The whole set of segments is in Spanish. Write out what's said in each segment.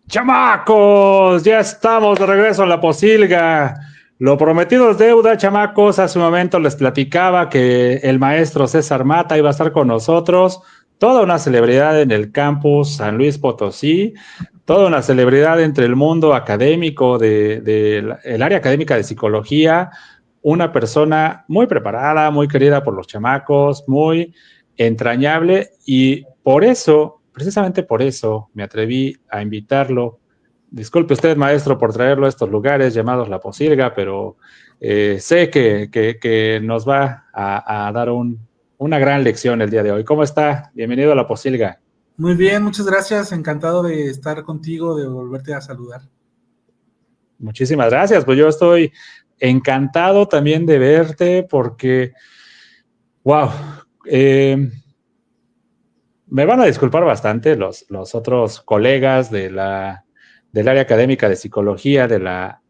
Chamacos, ya estamos de regreso a la Posilga. Lo prometido es deuda, chamacos. Hace un momento les platicaba que el maestro César Mata iba a estar con nosotros, toda una celebridad en el campus San Luis Potosí, toda una celebridad entre el mundo académico el área académica de psicología, una persona muy preparada, muy querida por los chamacos, muy entrañable y por eso, precisamente por eso, me atreví a invitarlo. Disculpe usted, maestro, por traerlo a estos lugares llamados La Posilga, pero sé que nos va a dar una gran lección el día de hoy. ¿Cómo está? Bienvenido a La Posilga. Muy bien, muchas gracias. Encantado de estar contigo, de volverte a saludar. Muchísimas gracias. Pues yo estoy encantado también de verte porque, wow, eh, me van a disculpar bastante los otros colegas del área académica de psicología de la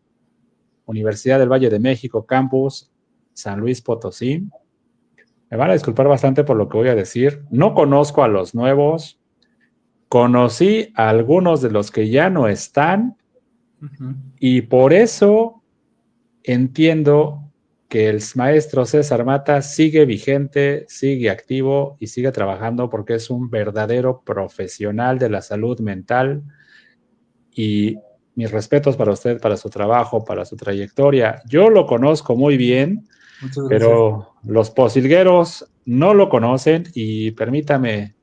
Universidad del Valle de México, campus San Luis Potosí. Me van a disculpar bastante por lo que voy a decir. No conozco a los nuevos, conocí a algunos de los que ya no están Uh-huh. y por eso entiendo que el maestro César Mata sigue vigente, sigue activo y sigue trabajando porque es un verdadero profesional de la salud mental y mis respetos para usted, para su trabajo, para su trayectoria. Yo lo conozco muy bien, Muchas gracias. pero los posilgueros no lo conocen y permítame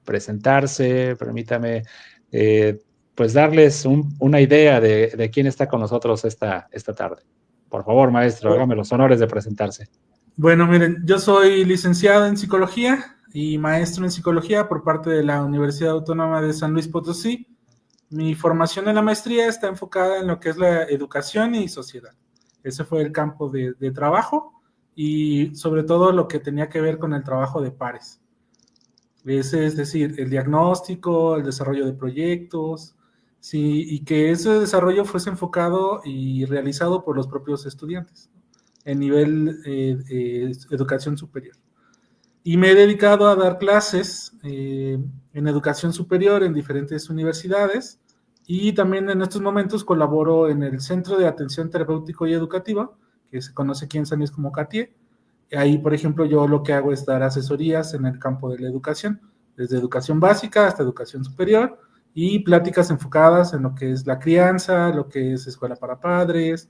presentarse, permítame eh, pues darles una idea de quién está con nosotros esta tarde. Por favor, maestro, hágame los honores de presentarse. Bueno, miren, yo soy licenciado en psicología y maestro en psicología por parte de la Universidad Autónoma de San Luis Potosí. Mi formación en la maestría está enfocada en lo que es la educación y sociedad. Ese fue el campo de trabajo y sobre todo lo que tenía que ver con el trabajo de pares. Ese es decir, el diagnóstico, el desarrollo de proyectos, sí, y que ese desarrollo fuese enfocado y realizado por los propios estudiantes en nivel educación superior. Y me he dedicado a dar clases en educación superior en diferentes universidades y también en estos momentos colaboro en el Centro de Atención Terapéutico y Educativa, que se conoce aquí en San Luis como CATIE. Ahí, por ejemplo, yo lo que hago es dar asesorías en el campo de la educación, desde educación básica hasta educación superior y pláticas enfocadas en lo que es la crianza, lo que es escuela para padres,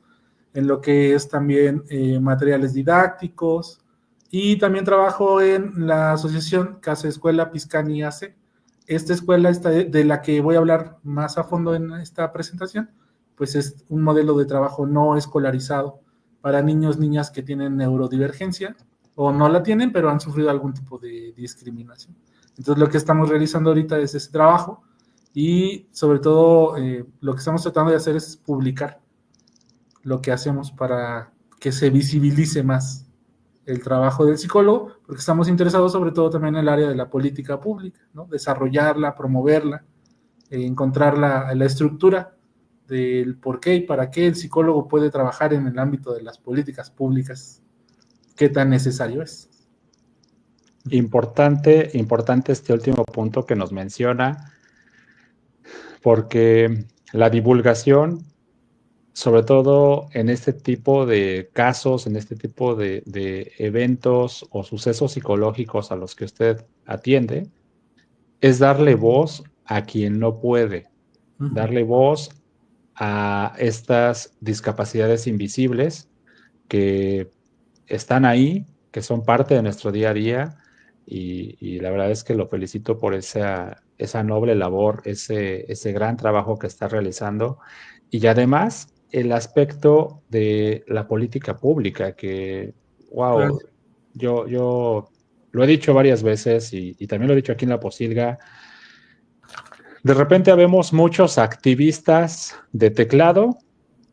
en lo que es también materiales didácticos y también trabajo en la asociación Casa Escuela Piscani AC. Esta escuela de la que voy a hablar más a fondo en esta presentación, pues es un modelo de trabajo no escolarizado para niños, niñas que tienen neurodivergencia o no la tienen, pero han sufrido algún tipo de discriminación. Entonces lo que estamos realizando ahorita es ese trabajo y sobre todo lo que estamos tratando de hacer es publicar lo que hacemos para que se visibilice más el trabajo del psicólogo, porque estamos interesados sobre todo también en el área de la política pública, ¿no? Desarrollarla, promoverla, encontrar la estructura del por qué y para qué el psicólogo puede trabajar en el ámbito de las políticas públicas, qué tan necesario es. Importante este último punto que nos menciona, porque la divulgación, sobre todo en este tipo de casos, en este tipo de eventos o sucesos psicológicos a los que usted atiende, es darle voz a quien no puede, Uh -huh. darle voz a estas discapacidades invisibles que están ahí, que son parte de nuestro día a día, y la verdad es que lo felicito por esa noble labor, ese gran trabajo que está realizando, y además el aspecto de la política pública, que, wow, Gracias. yo lo he dicho varias veces y también lo he dicho aquí en La Posilga. De repente vemos muchos activistas de teclado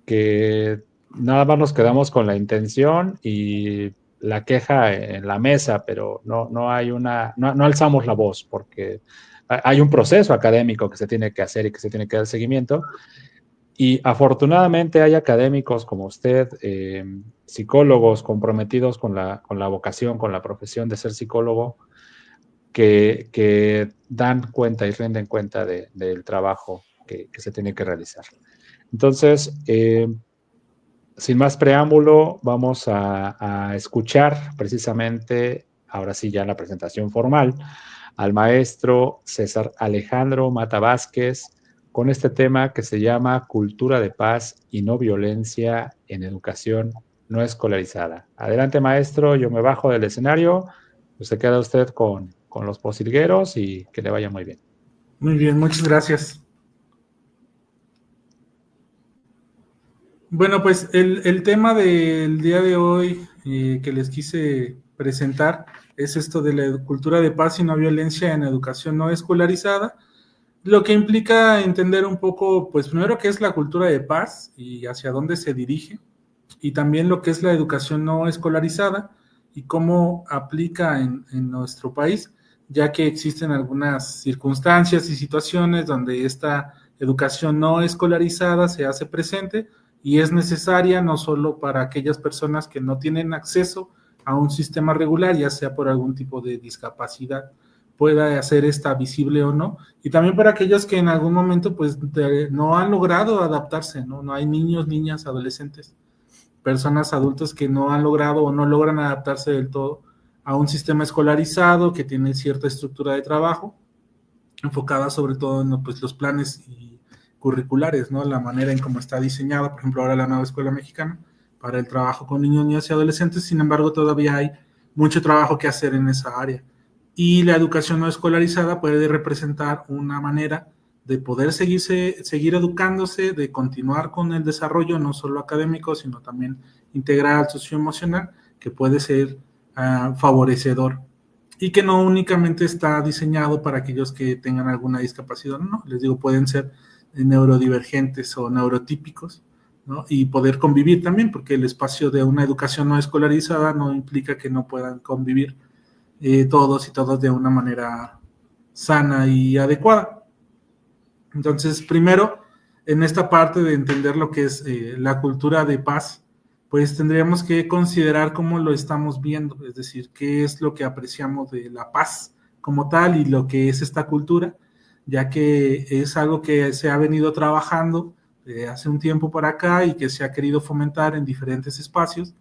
que nada más nos quedamos con la intención y la queja en la mesa, pero no hay no alzamos la voz porque hay un proceso académico que se tiene que hacer y que se tiene que dar seguimiento. Y afortunadamente hay académicos como usted, psicólogos comprometidos con la vocación, con la profesión de ser psicólogo, que dan cuenta y rinden cuenta del trabajo que se tiene que realizar. Entonces, sin más preámbulo, vamos a escuchar precisamente, ahora sí ya la presentación formal, al maestro César Alejandro Mata Vázquez con este tema que se llama Cultura de Paz y No Violencia en Educación No Escolarizada. Adelante, maestro, yo me bajo del escenario, pues se queda usted con los posilgueros y que le vaya muy bien. Muy bien, muchas gracias. Bueno, pues el tema del día de hoy que les quise presentar es esto de la cultura de paz y no violencia en educación no escolarizada, lo que implica entender un poco, pues primero qué es la cultura de paz y hacia dónde se dirige, y también lo que es la educación no escolarizada y cómo aplica en nuestro país, ya que existen algunas circunstancias y situaciones donde esta educación no escolarizada se hace presente y es necesaria no solo para aquellas personas que no tienen acceso a un sistema regular, ya sea por algún tipo de discapacidad, pueda hacer esta visible o no, y también para aquellos que en algún momento pues no han logrado adaptarse, ¿no? No hay niños, niñas, adolescentes, personas adultas que no han logrado o no logran adaptarse del todo a un sistema escolarizado que tiene cierta estructura de trabajo, enfocada sobre todo en pues, los planes y curriculares, ¿no? La manera en cómo está diseñada, por ejemplo, ahora la nueva escuela mexicana para el trabajo con niños, niñas y adolescentes. Sin embargo, todavía hay mucho trabajo que hacer en esa área. Y la educación no escolarizada puede representar una manera de poder seguir educándose, de continuar con el desarrollo no solo académico, sino también integral, socioemocional, que puede ser favorecedor y que no únicamente está diseñado para aquellos que tengan alguna discapacidad, no, les digo, pueden ser neurodivergentes o neurotípicos, ¿no? Y poder convivir también, porque el espacio de una educación no escolarizada no implica que no puedan convivir todos y todas de una manera sana y adecuada. Entonces, primero, en esta parte de entender lo que es la cultura de paz, pues tendríamos que considerar cómo lo estamos viendo, es decir, qué es lo que apreciamos de la paz como tal y lo que es esta cultura, ya que es algo que se ha venido trabajando hace un tiempo para acá y que se ha querido fomentar en diferentes espacios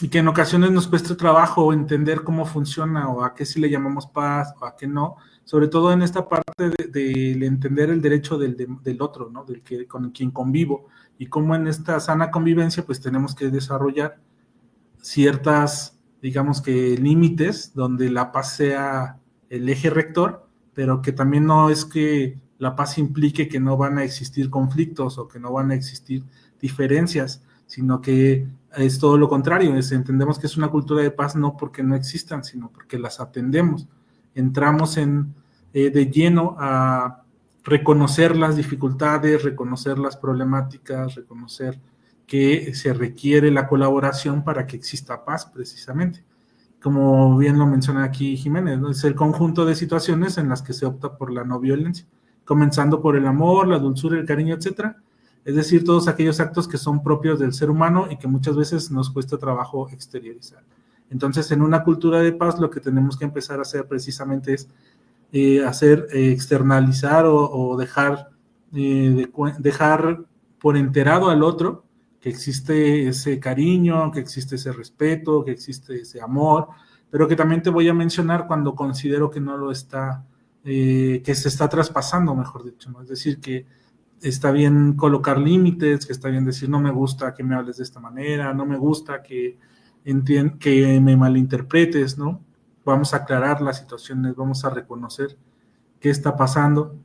y que en ocasiones nos cuesta trabajo entender cómo funciona o a qué sí le llamamos paz o a qué no, sobre todo en esta parte de entender el derecho del otro, ¿no? Del que, con quien convivo, y cómo en esta sana convivencia pues tenemos que desarrollar ciertas, digamos que límites donde la paz sea el eje rector, pero que también no es que la paz implique que no van a existir conflictos o que no van a existir diferencias, sino que es todo lo contrario, entendemos que es una cultura de paz no porque no existan, sino porque las atendemos. Entramos de lleno a reconocer las dificultades, reconocer las problemáticas, reconocer que se requiere la colaboración para que exista paz, precisamente. Como bien lo menciona aquí Jiménez, ¿no? Es el conjunto de situaciones en las que se opta por la no violencia, comenzando por el amor, la dulzura, el cariño, etcétera. Es decir, todos aquellos actos que son propios del ser humano y que muchas veces nos cuesta trabajo exteriorizar. Entonces, en una cultura de paz, lo que tenemos que empezar a hacer precisamente es externalizar o dejar por enterado al otro que existe ese cariño, que existe ese respeto, que existe ese amor, pero que también te voy a mencionar cuando considero que no lo está, que se está traspasando, mejor dicho, ¿no? Es decir, que está bien colocar límites, que está bien decir no me gusta que me hables de esta manera, no me gusta que me malinterpretes, ¿no? Vamos a aclarar las situaciones, vamos a reconocer qué está pasando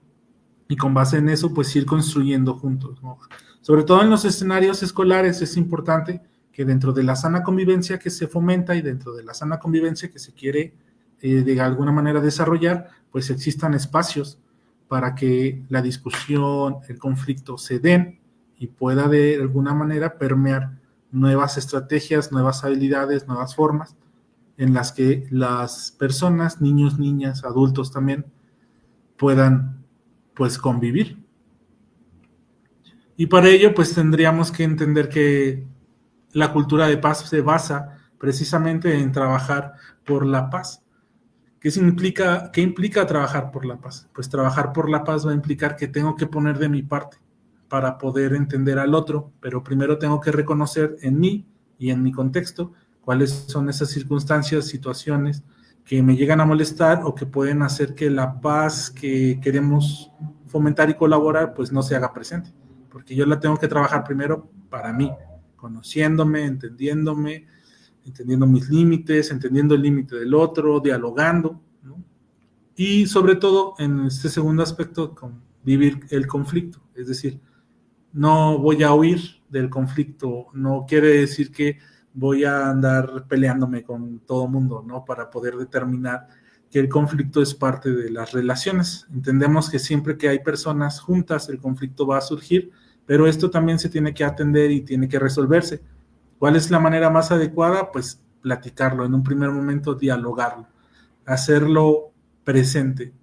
y con base en eso pues ir construyendo juntos, ¿no? Sobre todo en los escenarios escolares es importante que dentro de la sana convivencia que se fomenta y dentro de la sana convivencia que se quiere de alguna manera desarrollar, pues existan espacios para que la discusión, el conflicto se den y pueda de alguna manera permear nuevas estrategias, nuevas habilidades, nuevas formas en las que las personas, niños, niñas, adultos también, puedan pues convivir. Y para ello pues tendríamos que entender que la cultura de paz se basa precisamente en trabajar por la paz. ¿Qué implica trabajar por la paz? Pues trabajar por la paz va a implicar que tengo que poner de mi parte para poder entender al otro, pero primero tengo que reconocer en mí y en mi contexto cuáles son esas circunstancias, situaciones que me llegan a molestar o que pueden hacer que la paz que queremos fomentar y colaborar pues no se haga presente, porque yo la tengo que trabajar primero para mí, conociéndome, entendiendo mis límites, entendiendo el límite del otro, dialogando, ¿no? Y sobre todo en este segundo aspecto, con vivir el conflicto, es decir, no voy a huir del conflicto, no quiere decir que voy a andar peleándome con todo mundo, ¿no? Para poder determinar que el conflicto es parte de las relaciones. Entendemos que siempre que hay personas juntas, el conflicto va a surgir, pero esto también se tiene que atender y tiene que resolverse. ¿Cuál es la manera más adecuada? Pues platicarlo, en un primer momento dialogarlo, hacerlo presente.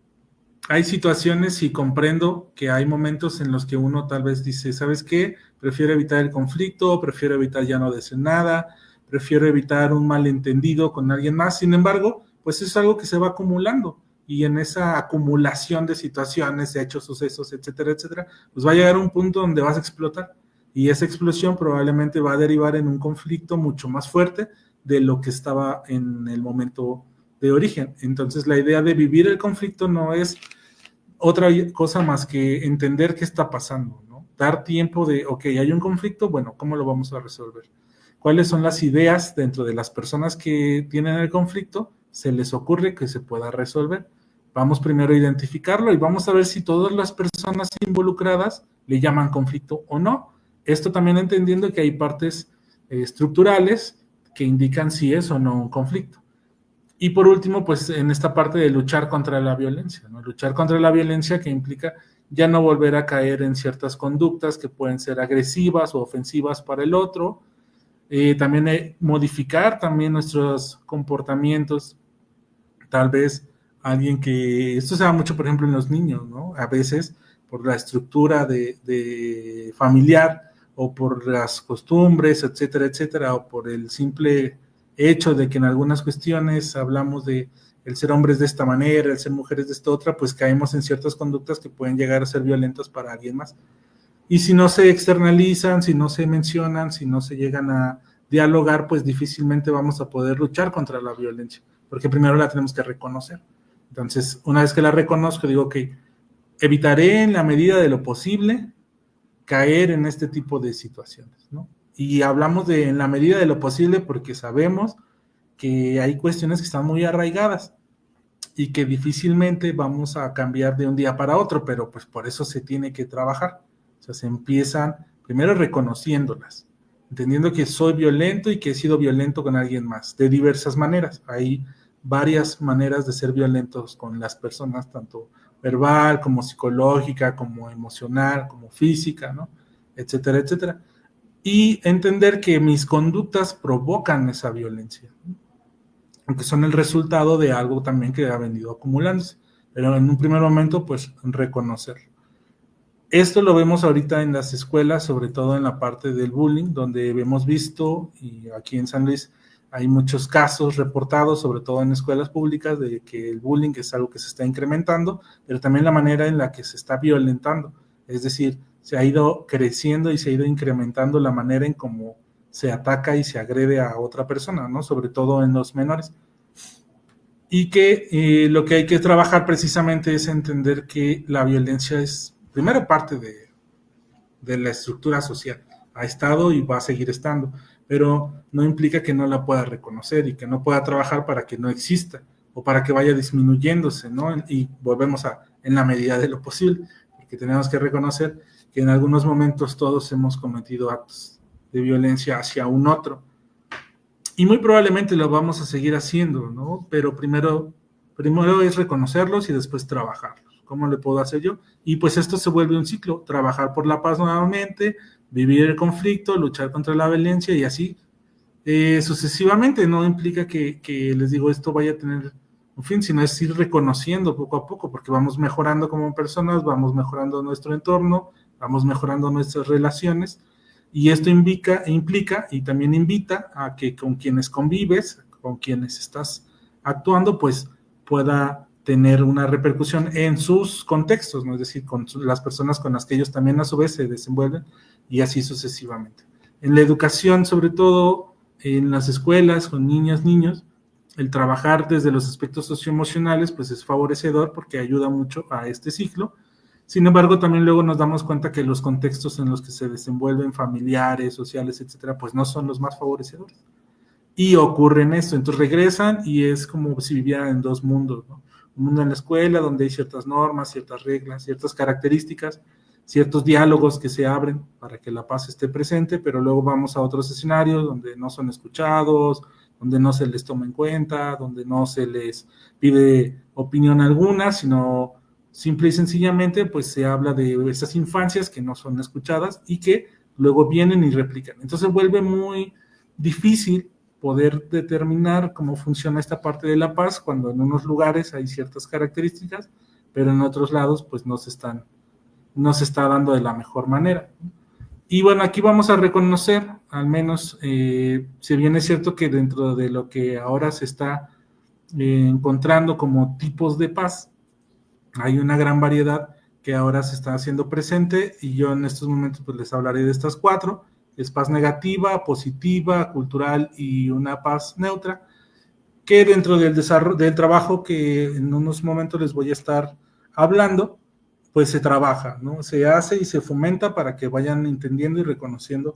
Hay situaciones y comprendo que hay momentos en los que uno tal vez dice, ¿sabes qué? Prefiero evitar el conflicto, prefiero evitar ya no decir nada, prefiero evitar un malentendido con alguien más. Sin embargo, pues es algo que se va acumulando y en esa acumulación de situaciones, de hechos, sucesos, etcétera, etcétera, pues va a llegar un punto donde vas a explotar y esa explosión probablemente va a derivar en un conflicto mucho más fuerte de lo que estaba en el momento de origen. Entonces, la idea de vivir el conflicto no es otra cosa más que entender qué está pasando, ¿no? Dar tiempo de, ok, hay un conflicto, bueno, ¿cómo lo vamos a resolver? ¿Cuáles son las ideas dentro de las personas que tienen el conflicto? ¿Se les ocurre que se pueda resolver? Vamos primero a identificarlo y vamos a ver si todas las personas involucradas le llaman conflicto o no. Esto también entendiendo que hay partes estructurales que indican si es o no un conflicto. Y por último, pues en esta parte de luchar contra la violencia, ¿no? Luchar contra la violencia que implica ya no volver a caer en ciertas conductas que pueden ser agresivas o ofensivas para el otro. También modificar también nuestros comportamientos. Tal vez alguien que, esto se da mucho por ejemplo en los niños, ¿no? A veces por la estructura de familiar o por las costumbres, etcétera, etcétera, o por el simple hecho de que en algunas cuestiones hablamos de el ser hombres de esta manera, el ser mujeres de esta otra, pues caemos en ciertas conductas que pueden llegar a ser violentas para alguien más. Y si no se externalizan, si no se mencionan, si no se llegan a dialogar, pues difícilmente vamos a poder luchar contra la violencia, porque primero la tenemos que reconocer. Entonces, una vez que la reconozco, digo que evitaré en la medida de lo posible caer en este tipo de situaciones, ¿no? Y hablamos de en la medida de lo posible porque sabemos que hay cuestiones que están muy arraigadas y que difícilmente vamos a cambiar de un día para otro, pero pues por eso se tiene que trabajar. O sea, se empiezan primero reconociéndolas, entendiendo que soy violento y que he sido violento con alguien más, de diversas maneras. Hay varias maneras de ser violentos con las personas, tanto verbal, como psicológica, como emocional, como física, ¿no? Etcétera, etcétera. Y entender que mis conductas provocan esa violencia, ¿no? Aunque son el resultado de algo también que ha venido acumulándose. Pero en un primer momento, pues, reconocerlo. Esto lo vemos ahorita en las escuelas, sobre todo en la parte del bullying, donde hemos visto, y aquí en San Luis hay muchos casos reportados, sobre todo en escuelas públicas, de que el bullying es algo que se está incrementando, pero también la manera en la que se está violentando. Es decir, se ha ido creciendo y se ha ido incrementando la manera en cómo se ataca y se agrede a otra persona, ¿no? Sobre todo en los menores. Y que lo que hay que trabajar precisamente es entender que la violencia es primero parte de la estructura social. Ha estado y va a seguir estando, pero no implica que no la pueda reconocer y que no pueda trabajar para que no exista o para que vaya disminuyéndose, ¿no? Y volvemos a, en la medida de lo posible, porque tenemos que reconocer que en algunos momentos todos hemos cometido actos de violencia hacia un otro. Y muy probablemente lo vamos a seguir haciendo, ¿no? Pero primero es reconocerlos y después trabajarlos. ¿Cómo le puedo hacer yo? Y pues esto se vuelve un ciclo, trabajar por la paz nuevamente, vivir el conflicto, luchar contra la violencia y así sucesivamente. No implica que les digo esto vaya a tener un fin, sino es ir reconociendo poco a poco, porque vamos mejorando como personas, vamos mejorando nuestro entorno, vamos mejorando nuestras relaciones. Y esto implica y también invita a que con quienes convives, con quienes estás actuando, pues pueda tener una repercusión en sus contextos, ¿no? Es decir, con las personas con las que ellos también a su vez se desenvuelven y así sucesivamente. En la educación, sobre todo en las escuelas con niños, el trabajar desde los aspectos socioemocionales pues es favorecedor porque ayuda mucho a este ciclo. Sin embargo, también luego nos damos cuenta que los contextos en los que se desenvuelven familiares, sociales, etcétera, pues no son los más favorecedores. Y ocurre esto, entonces regresan y es como si vivieran en dos mundos, ¿no? Un mundo en la escuela donde hay ciertas normas, ciertas reglas, ciertas características, ciertos diálogos que se abren para que la paz esté presente, pero luego vamos a otros escenarios donde no son escuchados, donde no se les toma en cuenta, donde no se les pide opinión alguna, sino simple y sencillamente pues se habla de esas infancias que no son escuchadas y que luego vienen y replican. Entonces vuelve muy difícil poder determinar cómo funciona esta parte de la paz cuando en unos lugares hay ciertas características, pero en otros lados pues no se está dando de la mejor manera. Y bueno, aquí vamos a reconocer, al menos, si bien es cierto que dentro de lo que ahora se está encontrando como tipos de paz, hay una gran variedad que ahora se está haciendo presente y yo en estos momentos pues les hablaré de estas 4. Es paz negativa, positiva, cultural y una paz neutra, que dentro del desarrollo, del trabajo que en unos momentos les voy a estar hablando, pues se trabaja, ¿no? Se hace y se fomenta para que vayan entendiendo y reconociendo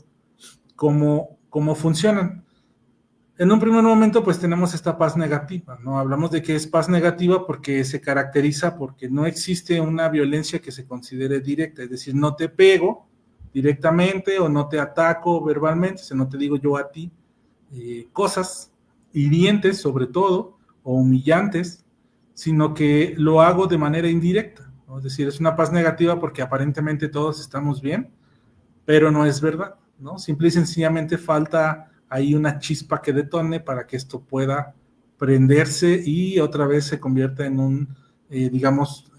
cómo funcionan. En un primer momento, pues tenemos esta paz negativa, ¿no? Hablamos de que es paz negativa porque se caracteriza porque no existe una violencia que se considere directa, es decir, no te pego directamente o no te ataco verbalmente, o sea, no te digo yo a ti cosas hirientes sobre todo o humillantes, sino que lo hago de manera indirecta, ¿no? Es decir, es una paz negativa porque aparentemente todos estamos bien, pero no es verdad, ¿no? Simple y sencillamente falta ahí una chispa que detone para que esto pueda prenderse y otra vez se convierta en un, digamos,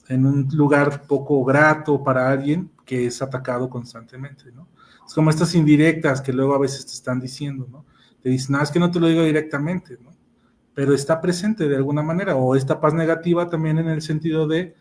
en un lugar poco grato para alguien que es atacado constantemente, ¿no? Es como estas indirectas que luego a veces te están diciendo, ¿no? Te dicen, no, es que no te lo digo directamente, ¿no? Pero está presente de alguna manera, o esta paz negativa también en el sentido de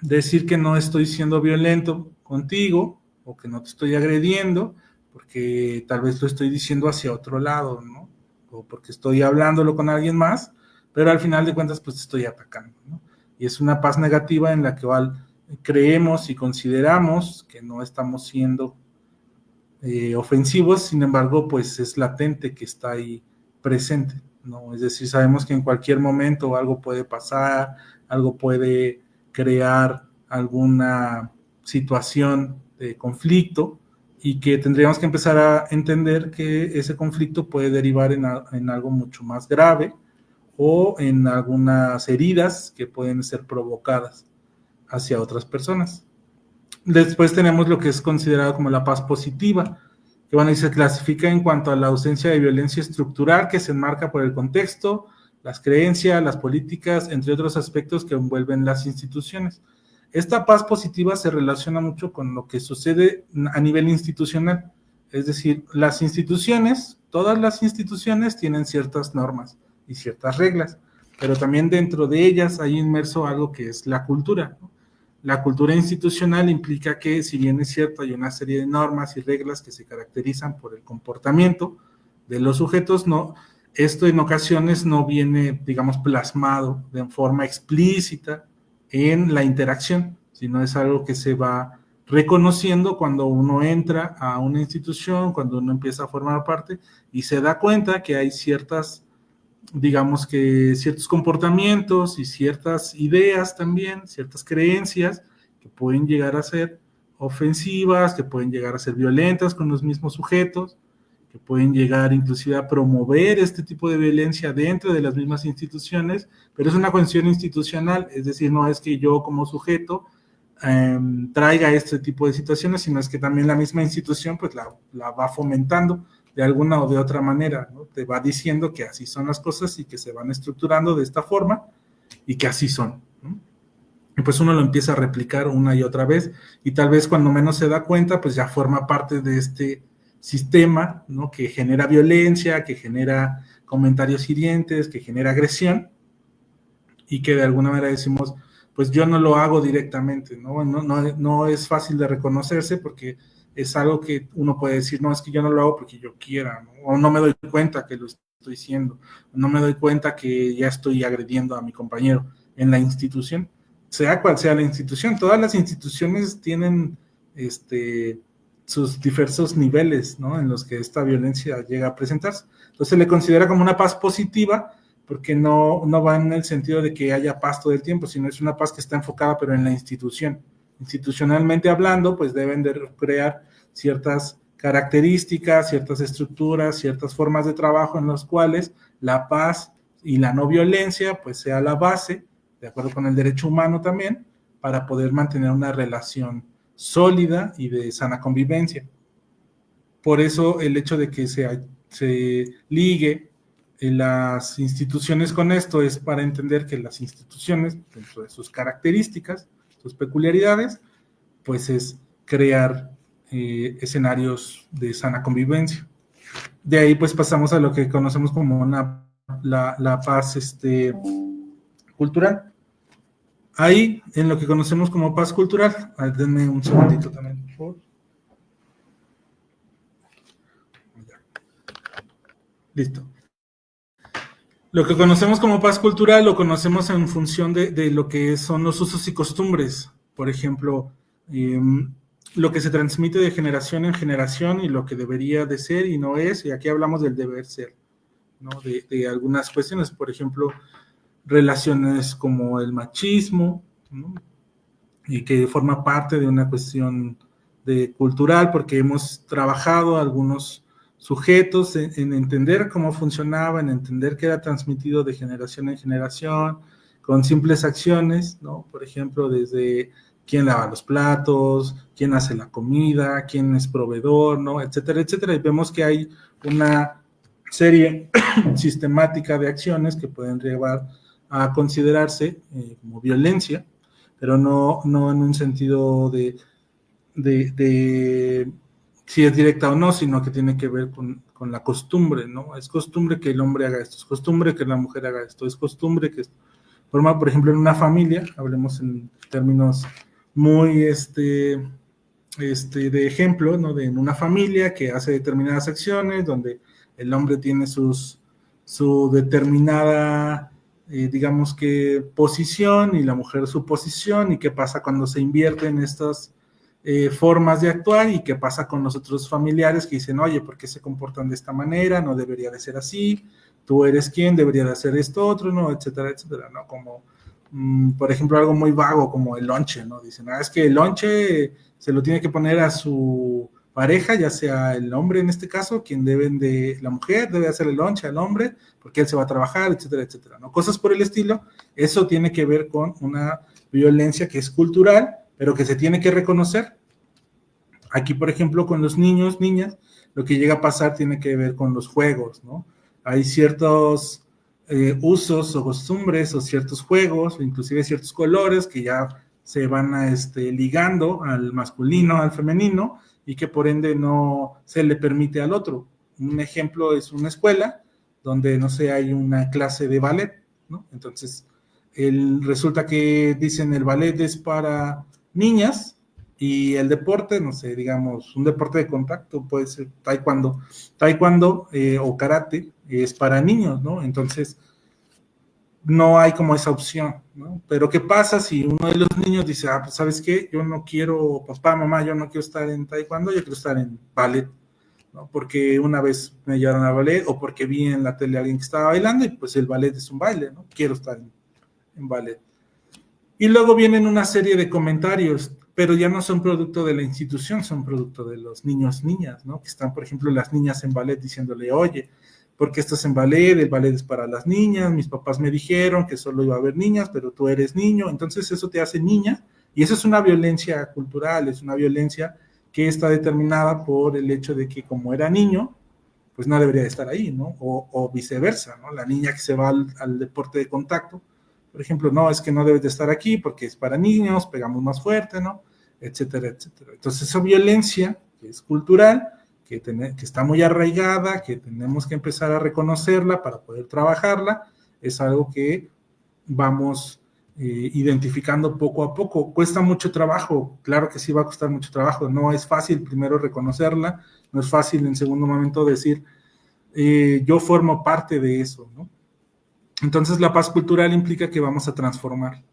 decir que no estoy siendo violento contigo, o que no te estoy agrediendo, porque tal vez lo estoy diciendo hacia otro lado, ¿no? O porque estoy hablándolo con alguien más, pero al final de cuentas pues te estoy atacando, ¿no? Y es una paz negativa en la que creemos y consideramos que no estamos siendo ofensivos, sin embargo, pues es latente que está ahí presente, ¿no? Es decir, sabemos que en cualquier momento algo puede pasar, algo puede crear alguna situación de conflicto y que tendríamos que empezar a entender que ese conflicto puede derivar en algo mucho más grave o en algunas heridas que pueden ser provocadas hacia otras personas. Después tenemos lo que es considerado como la paz positiva, que bueno, y se clasifica en cuanto a la ausencia de violencia estructural que se enmarca por el contexto, las creencias, las políticas, entre otros aspectos que envuelven las instituciones. Esta paz positiva se relaciona mucho con lo que sucede a nivel institucional, es decir, las instituciones, todas las instituciones tienen ciertas normas y ciertas reglas, pero también dentro de ellas hay inmerso algo que es la cultura, ¿no? La cultura institucional implica que, si bien es cierto, hay una serie de normas y reglas que se caracterizan por el comportamiento de los sujetos, no, esto en ocasiones no viene, digamos, plasmado de forma explícita en la interacción, sino es algo que se va reconociendo cuando uno entra a una institución, cuando uno empieza a formar parte y se da cuenta que hay ciertas, digamos que ciertos comportamientos y ciertas ideas también, ciertas creencias que pueden llegar a ser ofensivas, que pueden llegar a ser violentas con los mismos sujetos, que pueden llegar inclusive a promover este tipo de violencia dentro de las mismas instituciones, pero es una cuestión institucional, es decir, no es que yo como sujeto traiga este tipo de situaciones, sino es que también la misma institución pues la va fomentando de alguna o de otra manera, ¿no? Te va diciendo que así son las cosas y que se van estructurando de esta forma y que así son, ¿no? Y pues uno lo empieza a replicar una y otra vez y tal vez cuando menos se da cuenta pues ya forma parte de este sistema, ¿no? Que genera violencia, que genera comentarios hirientes, que genera agresión, y que de alguna manera decimos, pues yo no lo hago directamente, no es fácil de reconocerse porque es algo que uno puede decir, no, es que yo no lo hago porque yo quiera, ¿no? O no me doy cuenta que lo estoy haciendo, no me doy cuenta que ya estoy agrediendo a mi compañero en la institución, sea cual sea la institución. Todas las instituciones tienen sus diversos niveles, ¿no?, en los que esta violencia llega a presentarse. Entonces se le considera como una paz positiva, porque no va en el sentido de que haya paz todo el tiempo, sino es una paz que está enfocada, pero en la institución. Institucionalmente hablando, pues deben de crear ciertas características, ciertas estructuras, ciertas formas de trabajo en las cuales la paz y la no violencia, pues sea la base, de acuerdo con el derecho humano también, para poder mantener una relación sólida y de sana convivencia. Por eso el hecho de que se ligue en las instituciones con esto es para entender que las instituciones, dentro de sus características, sus peculiaridades, pues es crear escenarios de sana convivencia. De ahí pues pasamos a lo que conocemos como la paz cultural. Ahí, en lo que conocemos como paz cultural, denme un segundito también, por favor. Listo. Lo que conocemos como paz cultural lo conocemos en función de lo que son los usos y costumbres. Por ejemplo, lo que se transmite de generación en generación y lo que debería de ser y no es, y aquí hablamos del deber ser, ¿no? De algunas cuestiones, por ejemplo, relaciones como el machismo, ¿no?, y que forma parte de una cuestión cultural, porque hemos trabajado algunos sujetos en entender cómo funcionaba, en entender que era transmitido de generación en generación, con simples acciones, ¿no? Por ejemplo, desde quién lava los platos, quién hace la comida, quién es proveedor, ¿no?, etcétera, etcétera. Y vemos que hay una serie sistemática de acciones que pueden llevar a considerarse como violencia, pero no en un sentido de si es directa o no, sino que tiene que ver con la costumbre, ¿no? Es costumbre que el hombre haga esto, es costumbre que la mujer haga esto, es costumbre que forma, por ejemplo, en una familia, hablemos en términos muy de ejemplo, ¿no?, de una familia que hace determinadas acciones, donde el hombre tiene su determinada, digamos que posición, y la mujer su posición, y qué pasa cuando se invierten estas formas de actuar, y qué pasa con los otros familiares que dicen, oye, ¿por qué se comportan de esta manera? No debería de ser así, tú eres quien debería de hacer esto otro, ¿no?, etcétera, etcétera, ¿no? Como, por ejemplo, algo muy vago como el lonche, ¿no? Dicen, es que el lonche se lo tiene que poner a su pareja, ya sea el hombre en este caso, la mujer debe hacer el lonche al hombre, porque él se va a trabajar, etcétera, etcétera, ¿no? Cosas por el estilo. Eso tiene que ver con una violencia que es cultural, pero que se tiene que reconocer. Aquí, por ejemplo, con los niños, niñas, lo que llega a pasar tiene que ver con los juegos, ¿no? Hay ciertos usos o costumbres o ciertos juegos, o inclusive ciertos colores que ya se van ligando al masculino, al femenino, y que por ende no se le permite al otro. Un ejemplo es una escuela donde, no sé, hay una clase de ballet, ¿no? Entonces, resulta que dicen el ballet es para niñas y el deporte, no sé, digamos, un deporte de contacto puede ser taekwondo o karate, es para niños, ¿no? Entonces, no hay como esa opción, ¿no? Pero ¿qué pasa si uno de los niños dice, pues ¿sabes qué? Yo no quiero, papá, mamá, yo no quiero estar en taekwondo, yo quiero estar en ballet, ¿no? Porque una vez me llevaron a ballet, o porque vi en la tele a alguien que estaba bailando, y pues el ballet es un baile, ¿no? Quiero estar en ballet. Y luego vienen una serie de comentarios, pero ya no son producto de la institución, son producto de los niños, niñas, ¿no? Que están, por ejemplo, las niñas en ballet diciéndole, oye, ¿por qué estás en ballet? El ballet es para las niñas, mis papás me dijeron que solo iba a haber niñas, pero tú eres niño, entonces eso te hace niña, y eso es una violencia cultural, es una violencia que está determinada por el hecho de que como era niño, pues no debería estar ahí, ¿no? O viceversa, ¿no? La niña que se va al deporte de contacto, por ejemplo, no, es que no debes de estar aquí porque es para niños, pegamos más fuerte, ¿no? Etcétera, etcétera. Entonces, esa violencia que es cultural, que está muy arraigada, que tenemos que empezar a reconocerla para poder trabajarla. Es algo que vamos identificando poco a poco. Cuesta mucho trabajo, claro que sí va a costar mucho trabajo, no es fácil primero reconocerla, no es fácil en segundo momento decir, yo formo parte de eso, ¿no? Entonces la paz cultural implica que vamos a transformar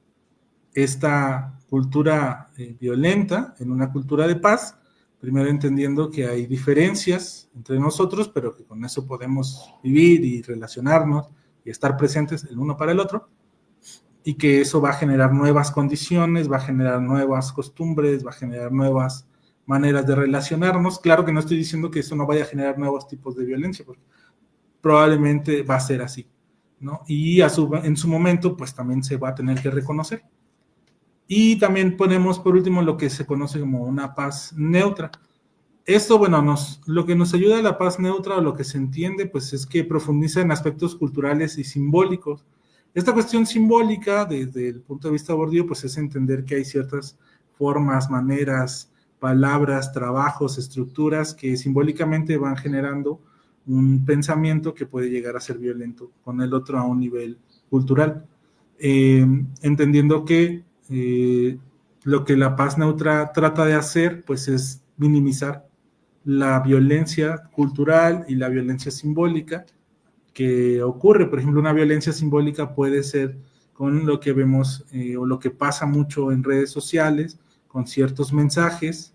esta cultura violenta en una cultura de paz, primero entendiendo que hay diferencias entre nosotros, pero que con eso podemos vivir y relacionarnos y estar presentes el uno para el otro, y que eso va a generar nuevas condiciones, va a generar nuevas costumbres, va a generar nuevas maneras de relacionarnos. Claro que no estoy diciendo que eso no vaya a generar nuevos tipos de violencia, porque probablemente va a ser así, ¿no? Y en su momento, pues también se va a tener que reconocer. Y también ponemos por último lo que se conoce como una paz neutra. Esto, bueno, lo que nos ayuda a la paz neutra, o lo que se entiende, pues es que profundiza en aspectos culturales y simbólicos. Esta cuestión simbólica, desde el punto de vista de Bourdieu, pues es entender que hay ciertas formas, maneras, palabras, trabajos, estructuras que simbólicamente van generando un pensamiento que puede llegar a ser violento con el otro a un nivel cultural. Entendiendo que lo que la paz neutra trata de hacer, pues es minimizar la violencia cultural y la violencia simbólica que ocurre. Por ejemplo, una violencia simbólica puede ser con lo que vemos o lo que pasa mucho en redes sociales, con ciertos mensajes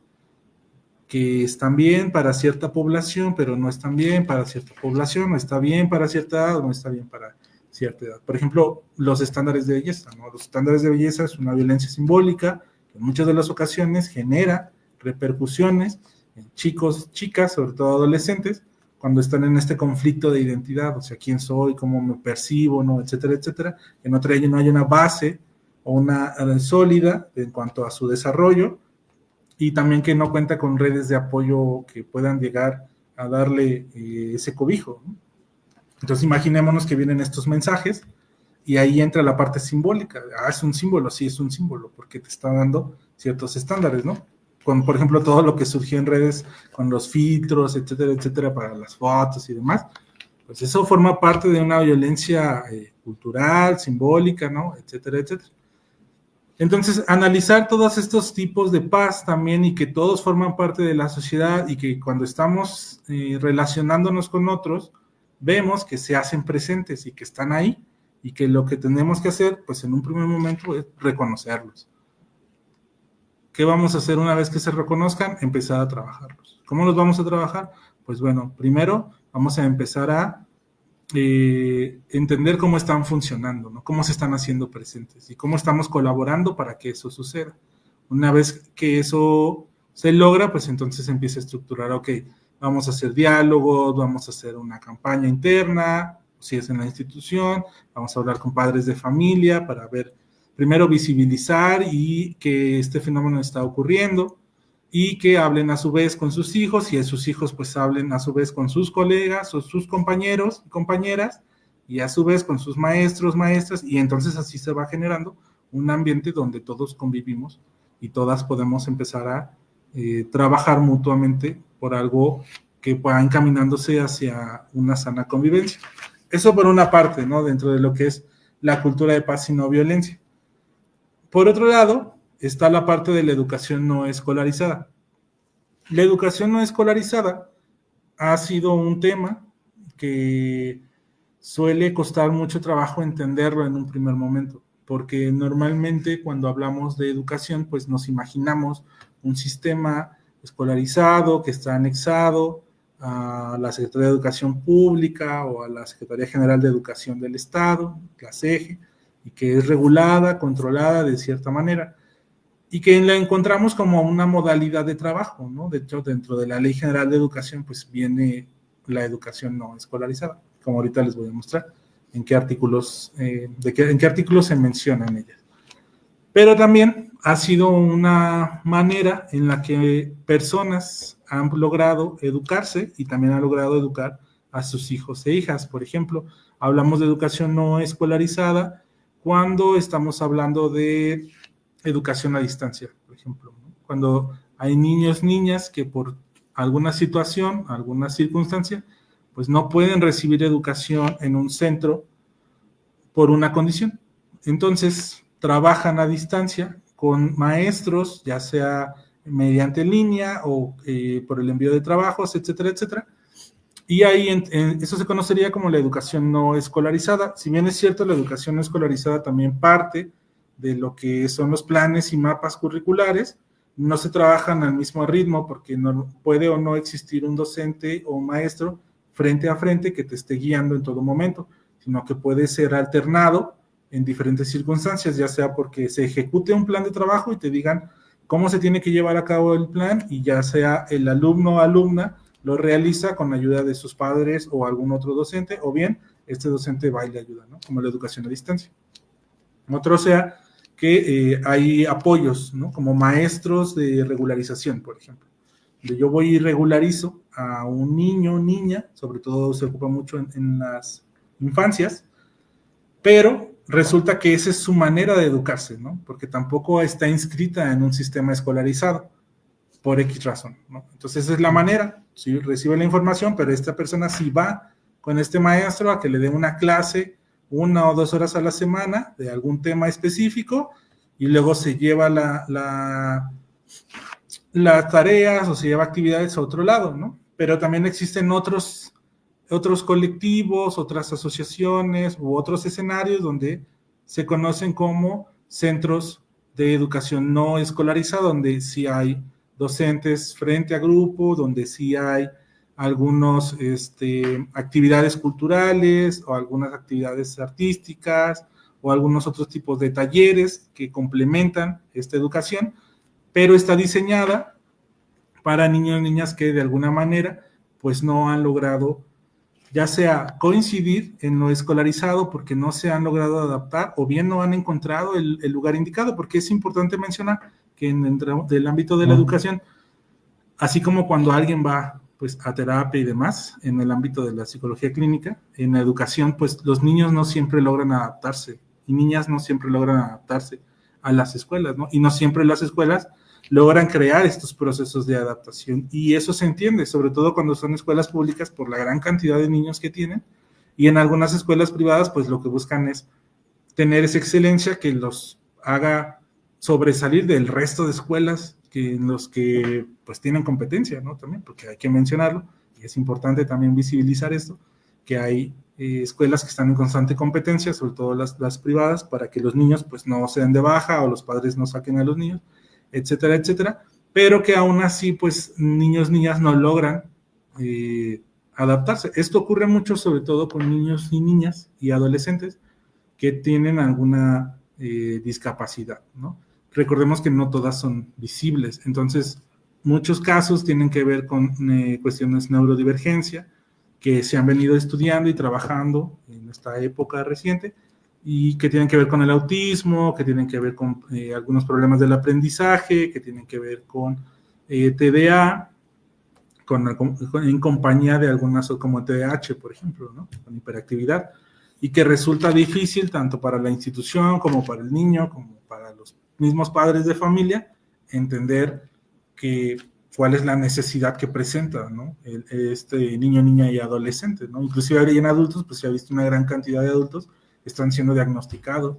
que están bien para cierta población, pero no están bien para cierta población, no está bien para cierta edad, o no está bien para cierta edad. Por ejemplo, los estándares de belleza, ¿no? Los estándares de belleza es una violencia simbólica que en muchas de las ocasiones genera repercusiones en chicos, chicas, sobre todo adolescentes, cuando están en este conflicto de identidad, o sea, quién soy, cómo me percibo, ¿no? Etcétera, etcétera, que no hay una base o una sólida en cuanto a su desarrollo, y también que no cuenta con redes de apoyo que puedan llegar a darle ese cobijo, ¿no? Entonces imaginémonos que vienen estos mensajes y ahí entra la parte simbólica. Es un símbolo, sí es un símbolo, porque te está dando ciertos estándares, ¿no? Con, por ejemplo, todo lo que surgió en redes con los filtros, etcétera, etcétera, para las fotos y demás, pues eso forma parte de una violencia cultural, simbólica, ¿no? Etcétera, etcétera. Entonces, analizar todos estos tipos de paz también, y que todos forman parte de la sociedad, y que cuando estamos relacionándonos con otros, vemos que se hacen presentes y que están ahí, y que lo que tenemos que hacer, pues en un primer momento, es reconocerlos. ¿Qué vamos a hacer una vez que se reconozcan? Empezar a trabajarlos. ¿Cómo los vamos a trabajar? Pues bueno, primero vamos a empezar a entender cómo están funcionando, ¿no? Cómo se están haciendo presentes y cómo estamos colaborando para que eso suceda. Una vez que eso se logra, pues entonces empieza a estructurar, ok, vamos a hacer diálogos, vamos a hacer una campaña interna, si es en la institución, vamos a hablar con padres de familia para ver, primero visibilizar y que este fenómeno está ocurriendo, y que hablen a su vez con sus hijos, y a sus hijos pues hablen a su vez con sus colegas o sus compañeros y compañeras, y a su vez con sus maestros, maestras, y entonces así se va generando un ambiente donde todos convivimos y todas podemos empezar a trabajar mutuamente por algo que va encaminándose hacia una sana convivencia. Eso por una parte, ¿no? Dentro de lo que es la cultura de paz y no violencia. Por otro lado, está la parte de la educación no escolarizada. La educación no escolarizada ha sido un tema que suele costar mucho trabajo entenderlo en un primer momento, porque normalmente cuando hablamos de educación, pues nos imaginamos un sistema escolarizado que está anexado a la Secretaría de Educación Pública o a la Secretaría General de Educación del Estado, la SEGE, y que es regulada, controlada de cierta manera, y que la encontramos como una modalidad de trabajo, ¿no? De hecho, dentro de la Ley General de Educación, pues viene la educación no escolarizada, como ahorita les voy a mostrar en qué artículos, en qué artículos se mencionan ellas. Pero también ha sido una manera en la que personas han logrado educarse y también han logrado educar a sus hijos e hijas. Por ejemplo, hablamos de educación no escolarizada cuando estamos hablando de educación a distancia, por ejemplo, ¿no? Cuando hay niños, niñas que por alguna situación, alguna circunstancia, pues no pueden recibir educación en un centro por una condición. Entonces, trabajan a distancia con maestros, ya sea mediante línea o por el envío de trabajos, etcétera, etcétera. Y ahí eso se conocería como la educación no escolarizada. Si bien es cierto, la educación no escolarizada también parte de lo que son los planes y mapas curriculares, no se trabajan al mismo ritmo porque no puede o no existir un docente o un maestro frente a frente que te esté guiando en todo momento, sino que puede ser alternado en diferentes circunstancias, ya sea porque se ejecute un plan de trabajo y te digan cómo se tiene que llevar a cabo el plan, y ya sea el alumno o alumna lo realiza con ayuda de sus padres o algún otro docente, o bien este docente va y le ayuda, ¿no? Como la educación a distancia. Otro sea que hay apoyos, ¿no? Como maestros de regularización, por ejemplo. Donde yo voy y regularizo a un niño o niña, sobre todo se ocupa mucho en las infancias, pero resulta que esa es su manera de educarse, ¿no? Porque tampoco está inscrita en un sistema escolarizado, por X razón, ¿no? Entonces esa es la manera, sí, recibe la información, pero esta persona sí va con este maestro a que le dé una clase 1 o 2 horas a la semana de algún tema específico, y luego se lleva las tareas o se lleva actividades a otro lado, ¿no? Pero también existen otros colectivos, otras asociaciones u otros escenarios donde se conocen como centros de educación no escolarizada, donde sí hay docentes frente a grupo, donde sí hay algunas actividades culturales o algunas actividades artísticas o algunos otros tipos de talleres que complementan esta educación, pero está diseñada para niños y niñas que de alguna manera pues no han logrado ya sea coincidir en lo escolarizado porque no se han logrado adaptar o bien no han encontrado el lugar indicado, porque es importante mencionar que dentro del ámbito de la educación, así como cuando alguien va pues a terapia y demás, en el ámbito de la psicología clínica, en la educación pues los niños no siempre logran adaptarse y niñas no siempre logran adaptarse a las escuelas, ¿no? Y no siempre las escuelas logran crear estos procesos de adaptación, y eso se entiende, sobre todo cuando son escuelas públicas por la gran cantidad de niños que tienen, y en algunas escuelas privadas pues lo que buscan es tener esa excelencia que los haga sobresalir del resto de escuelas que en los que pues tienen competencia, ¿no? También, porque hay que mencionarlo, y es importante también visibilizar esto, que hay escuelas que están en constante competencia, sobre todo las privadas, para que los niños pues no se den de baja o los padres no saquen a los niños, etcétera, etcétera, pero que aún así, pues, niños, niñas no logran adaptarse. Esto ocurre mucho, sobre todo con niños y niñas y adolescentes que tienen alguna discapacidad, ¿no? Recordemos que no todas son visibles, entonces, muchos casos tienen que ver con cuestiones de neurodivergencia, que se han venido estudiando y trabajando en esta época reciente, y que tienen que ver con el autismo, que tienen que ver con algunos problemas del aprendizaje, que tienen que ver con TDA, en compañía de algunas como TDAH, por ejemplo, ¿no? Con hiperactividad, y que resulta difícil tanto para la institución como para el niño, como para los mismos padres de familia, entender cuál es la necesidad que presenta, ¿no? Este niño, niña y adolescente, ¿no? Inclusive ahora en adultos, pues se ha visto una gran cantidad de adultos están siendo diagnosticados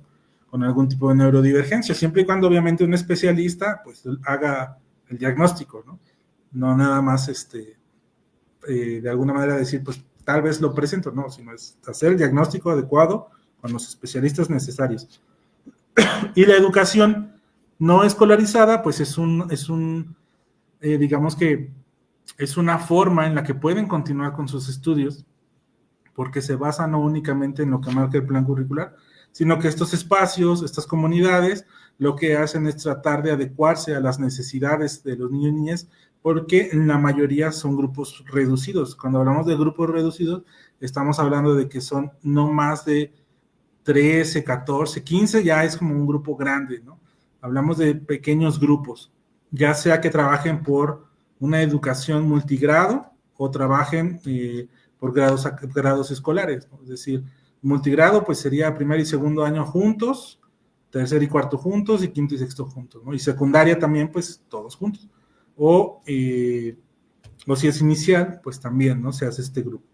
con algún tipo de neurodivergencia, siempre y cuando obviamente un especialista pues haga el diagnóstico, ¿no? No nada más de alguna manera decir pues tal vez lo presento, no, sino es hacer el diagnóstico adecuado con los especialistas necesarios. Y la educación no escolarizada pues digamos que es una forma en la que pueden continuar con sus estudios, porque se basa no únicamente en lo que marca el plan curricular, sino que estos espacios, estas comunidades, lo que hacen es tratar de adecuarse a las necesidades de los niños y niñas, porque en la mayoría son grupos reducidos. Cuando hablamos de grupos reducidos, estamos hablando de que son no más de 13, 14, 15, ya es como un grupo grande, ¿no? Hablamos de pequeños grupos, ya sea que trabajen por una educación multigrado o trabajen por grados escolares, ¿no? Es decir, multigrado pues sería primer y segundo año juntos, tercer y cuarto juntos y quinto y sexto juntos, ¿no? Y secundaria también pues todos juntos. O O si es inicial, pues también, ¿no? Se hace este grupo.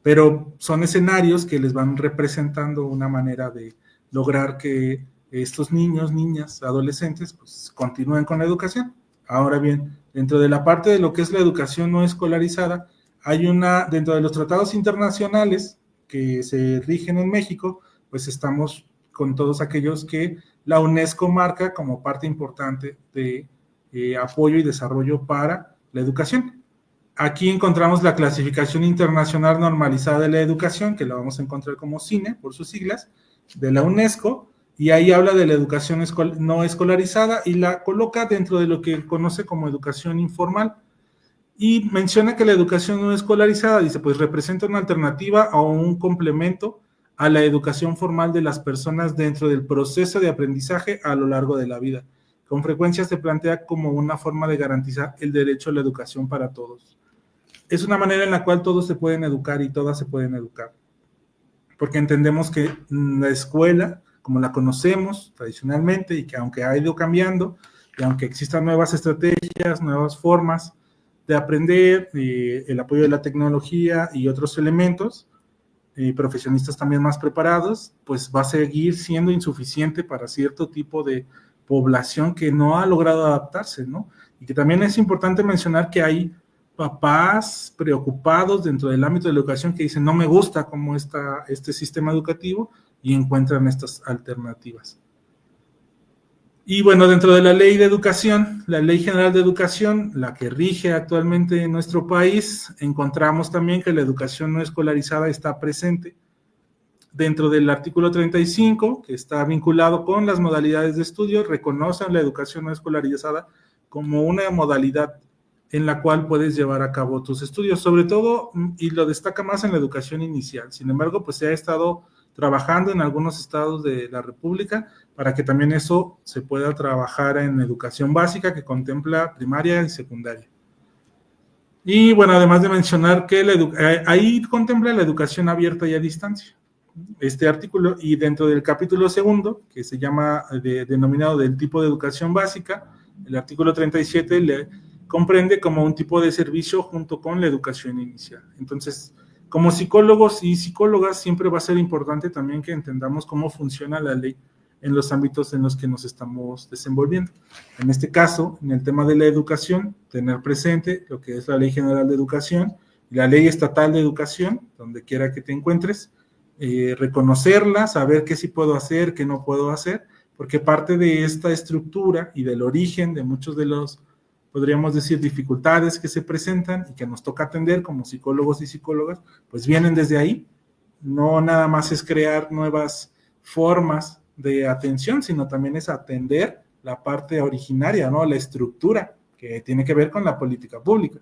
Pero son escenarios que les van representando una manera de lograr que estos niños, niñas, adolescentes, pues continúen con la educación. Ahora bien, dentro de la parte de lo que es la educación no escolarizada, hay una, dentro de los tratados internacionales que se rigen en México, pues estamos con todos aquellos que la UNESCO marca como parte importante de apoyo y desarrollo para la educación. Aquí encontramos la clasificación internacional normalizada de la educación, que la vamos a encontrar como CINE, por sus siglas, de la UNESCO, y ahí habla de la educación no escolarizada y la coloca dentro de lo que conoce como educación informal. Y menciona que la educación no escolarizada, dice, pues representa una alternativa o un complemento a la educación formal de las personas dentro del proceso de aprendizaje a lo largo de la vida. Con frecuencia se plantea como una forma de garantizar el derecho a la educación para todos. Es una manera en la cual todos se pueden educar y todas se pueden educar. Porque entendemos que la escuela, como la conocemos tradicionalmente, y que aunque ha ido cambiando, y aunque existan nuevas estrategias, nuevas formas de aprender, el apoyo de la tecnología y otros elementos, profesionistas también más preparados, pues va a seguir siendo insuficiente para cierto tipo de población que no ha logrado adaptarse, ¿no? Y que también es importante mencionar que hay papás preocupados dentro del ámbito de la educación que dicen no me gusta cómo está este sistema educativo y encuentran estas alternativas. Y bueno, dentro de la ley de educación, la ley general de educación, la que rige actualmente en nuestro país, encontramos también que la educación no escolarizada está presente dentro del artículo 35, que está vinculado con las modalidades de estudio, reconocen la educación no escolarizada como una modalidad en la cual puedes llevar a cabo tus estudios, sobre todo, y lo destaca más en la educación inicial. Sin embargo, pues se ha estado trabajando en algunos estados de la República para que también eso se pueda trabajar en educación básica que contempla primaria y secundaria. Y bueno, además de mencionar que ahí contempla la educación abierta y a distancia. Este artículo, y dentro del capítulo segundo, que se llama denominado del tipo de educación básica, el artículo 37 le comprende como un tipo de servicio junto con la educación inicial. Entonces, como psicólogos y psicólogas, siempre va a ser importante también que entendamos cómo funciona la ley en los ámbitos en los que nos estamos desenvolviendo. En este caso, en el tema de la educación, tener presente lo que es la Ley General de Educación y la Ley Estatal de Educación, donde quiera que te encuentres, reconocerla, saber qué sí puedo hacer, qué no puedo hacer, porque parte de esta estructura y del origen de muchos de los, podríamos decir, dificultades que se presentan y que nos toca atender como psicólogos y psicólogas, pues vienen desde ahí. No nada más es crear nuevas formas de atención, sino también es atender la parte originaria, ¿no? La estructura que tiene que ver con la política pública.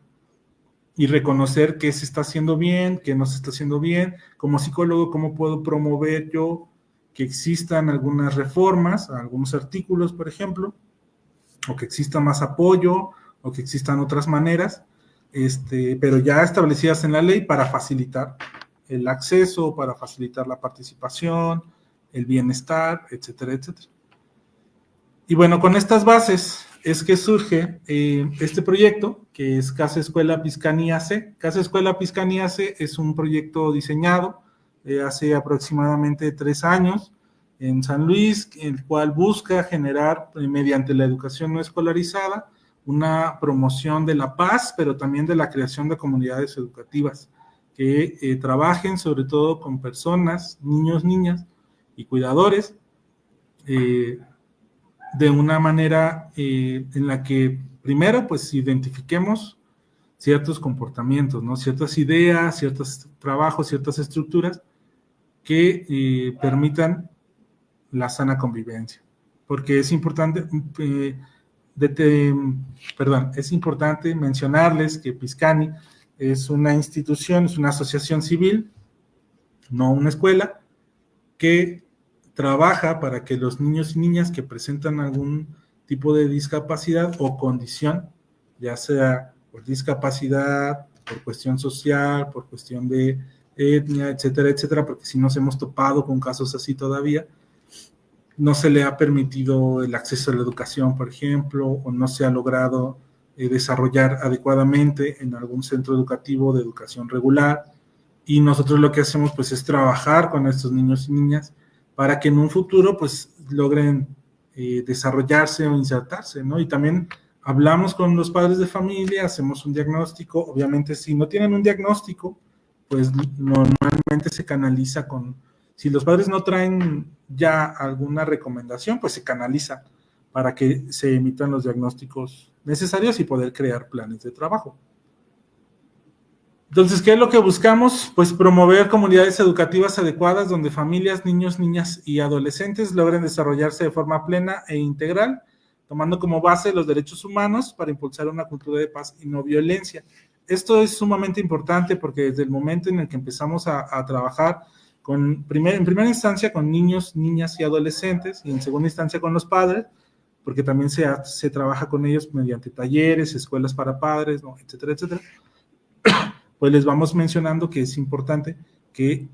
Y reconocer qué se está haciendo bien, qué no se está haciendo bien. Como psicólogo, ¿cómo puedo promover yo que existan algunas reformas, algunos artículos, por ejemplo, o que exista más apoyo, o que existan otras maneras, pero ya establecidas en la ley para facilitar el acceso, para facilitar la participación, el bienestar, etcétera, etcétera. Y bueno, con estas bases es que surge este proyecto, que es Casa Escuela Piscani AC. Casa Escuela Piscani AC es un proyecto diseñado hace aproximadamente 3 años en San Luis, el cual busca generar, mediante la educación no escolarizada, una promoción de la paz, pero también de la creación de comunidades educativas que trabajen sobre todo con personas, niños, niñas y cuidadores, de una manera en la que primero pues identifiquemos ciertos comportamientos, ¿no? Ciertas ideas, ciertos trabajos, ciertas estructuras que permitan la sana convivencia. Porque es importante, es importante mencionarles que Piscani es una institución, es una asociación civil, no una escuela, que trabaja para que los niños y niñas que presentan algún tipo de discapacidad o condición, ya sea por discapacidad, por cuestión social, por cuestión de etnia, etcétera, etcétera, porque si nos hemos topado con casos así todavía, no se le ha permitido el acceso a la educación, por ejemplo, o no se ha logrado desarrollar adecuadamente en algún centro educativo de educación regular, y nosotros lo que hacemos pues es trabajar con estos niños y niñas para que en un futuro pues logren desarrollarse o insertarse, ¿no? Y también hablamos con los padres de familia, hacemos un diagnóstico. Obviamente si no tienen un diagnóstico, pues normalmente se canaliza si los padres no traen ya alguna recomendación, pues se canaliza para que se emitan los diagnósticos necesarios y poder crear planes de trabajo. Entonces, ¿qué es lo que buscamos? Pues promover comunidades educativas adecuadas donde familias, niños, niñas y adolescentes logren desarrollarse de forma plena e integral, tomando como base los derechos humanos para impulsar una cultura de paz y no violencia. Esto es sumamente importante porque desde el momento en el que empezamos a trabajar en primera instancia con niños, niñas y adolescentes, y en segunda instancia con los padres, porque también se trabaja con ellos mediante talleres, escuelas para padres, ¿no? Etcétera, etcétera, pues les vamos mencionando que es importante que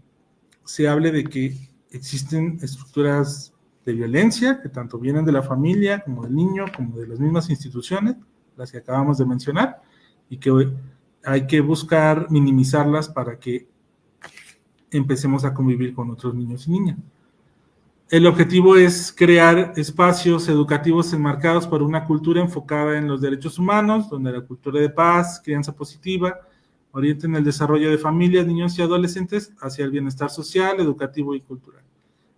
se hable de que existen estructuras de violencia que tanto vienen de la familia como del niño, como de las mismas instituciones, las que acabamos de mencionar, y que hay que buscar minimizarlas para que empecemos a convivir con otros niños y niñas. El objetivo es crear espacios educativos enmarcados por una cultura enfocada en los derechos humanos, donde la cultura de paz, crianza positiva, orienten el desarrollo de familias, niños y adolescentes hacia el bienestar social, educativo y cultural.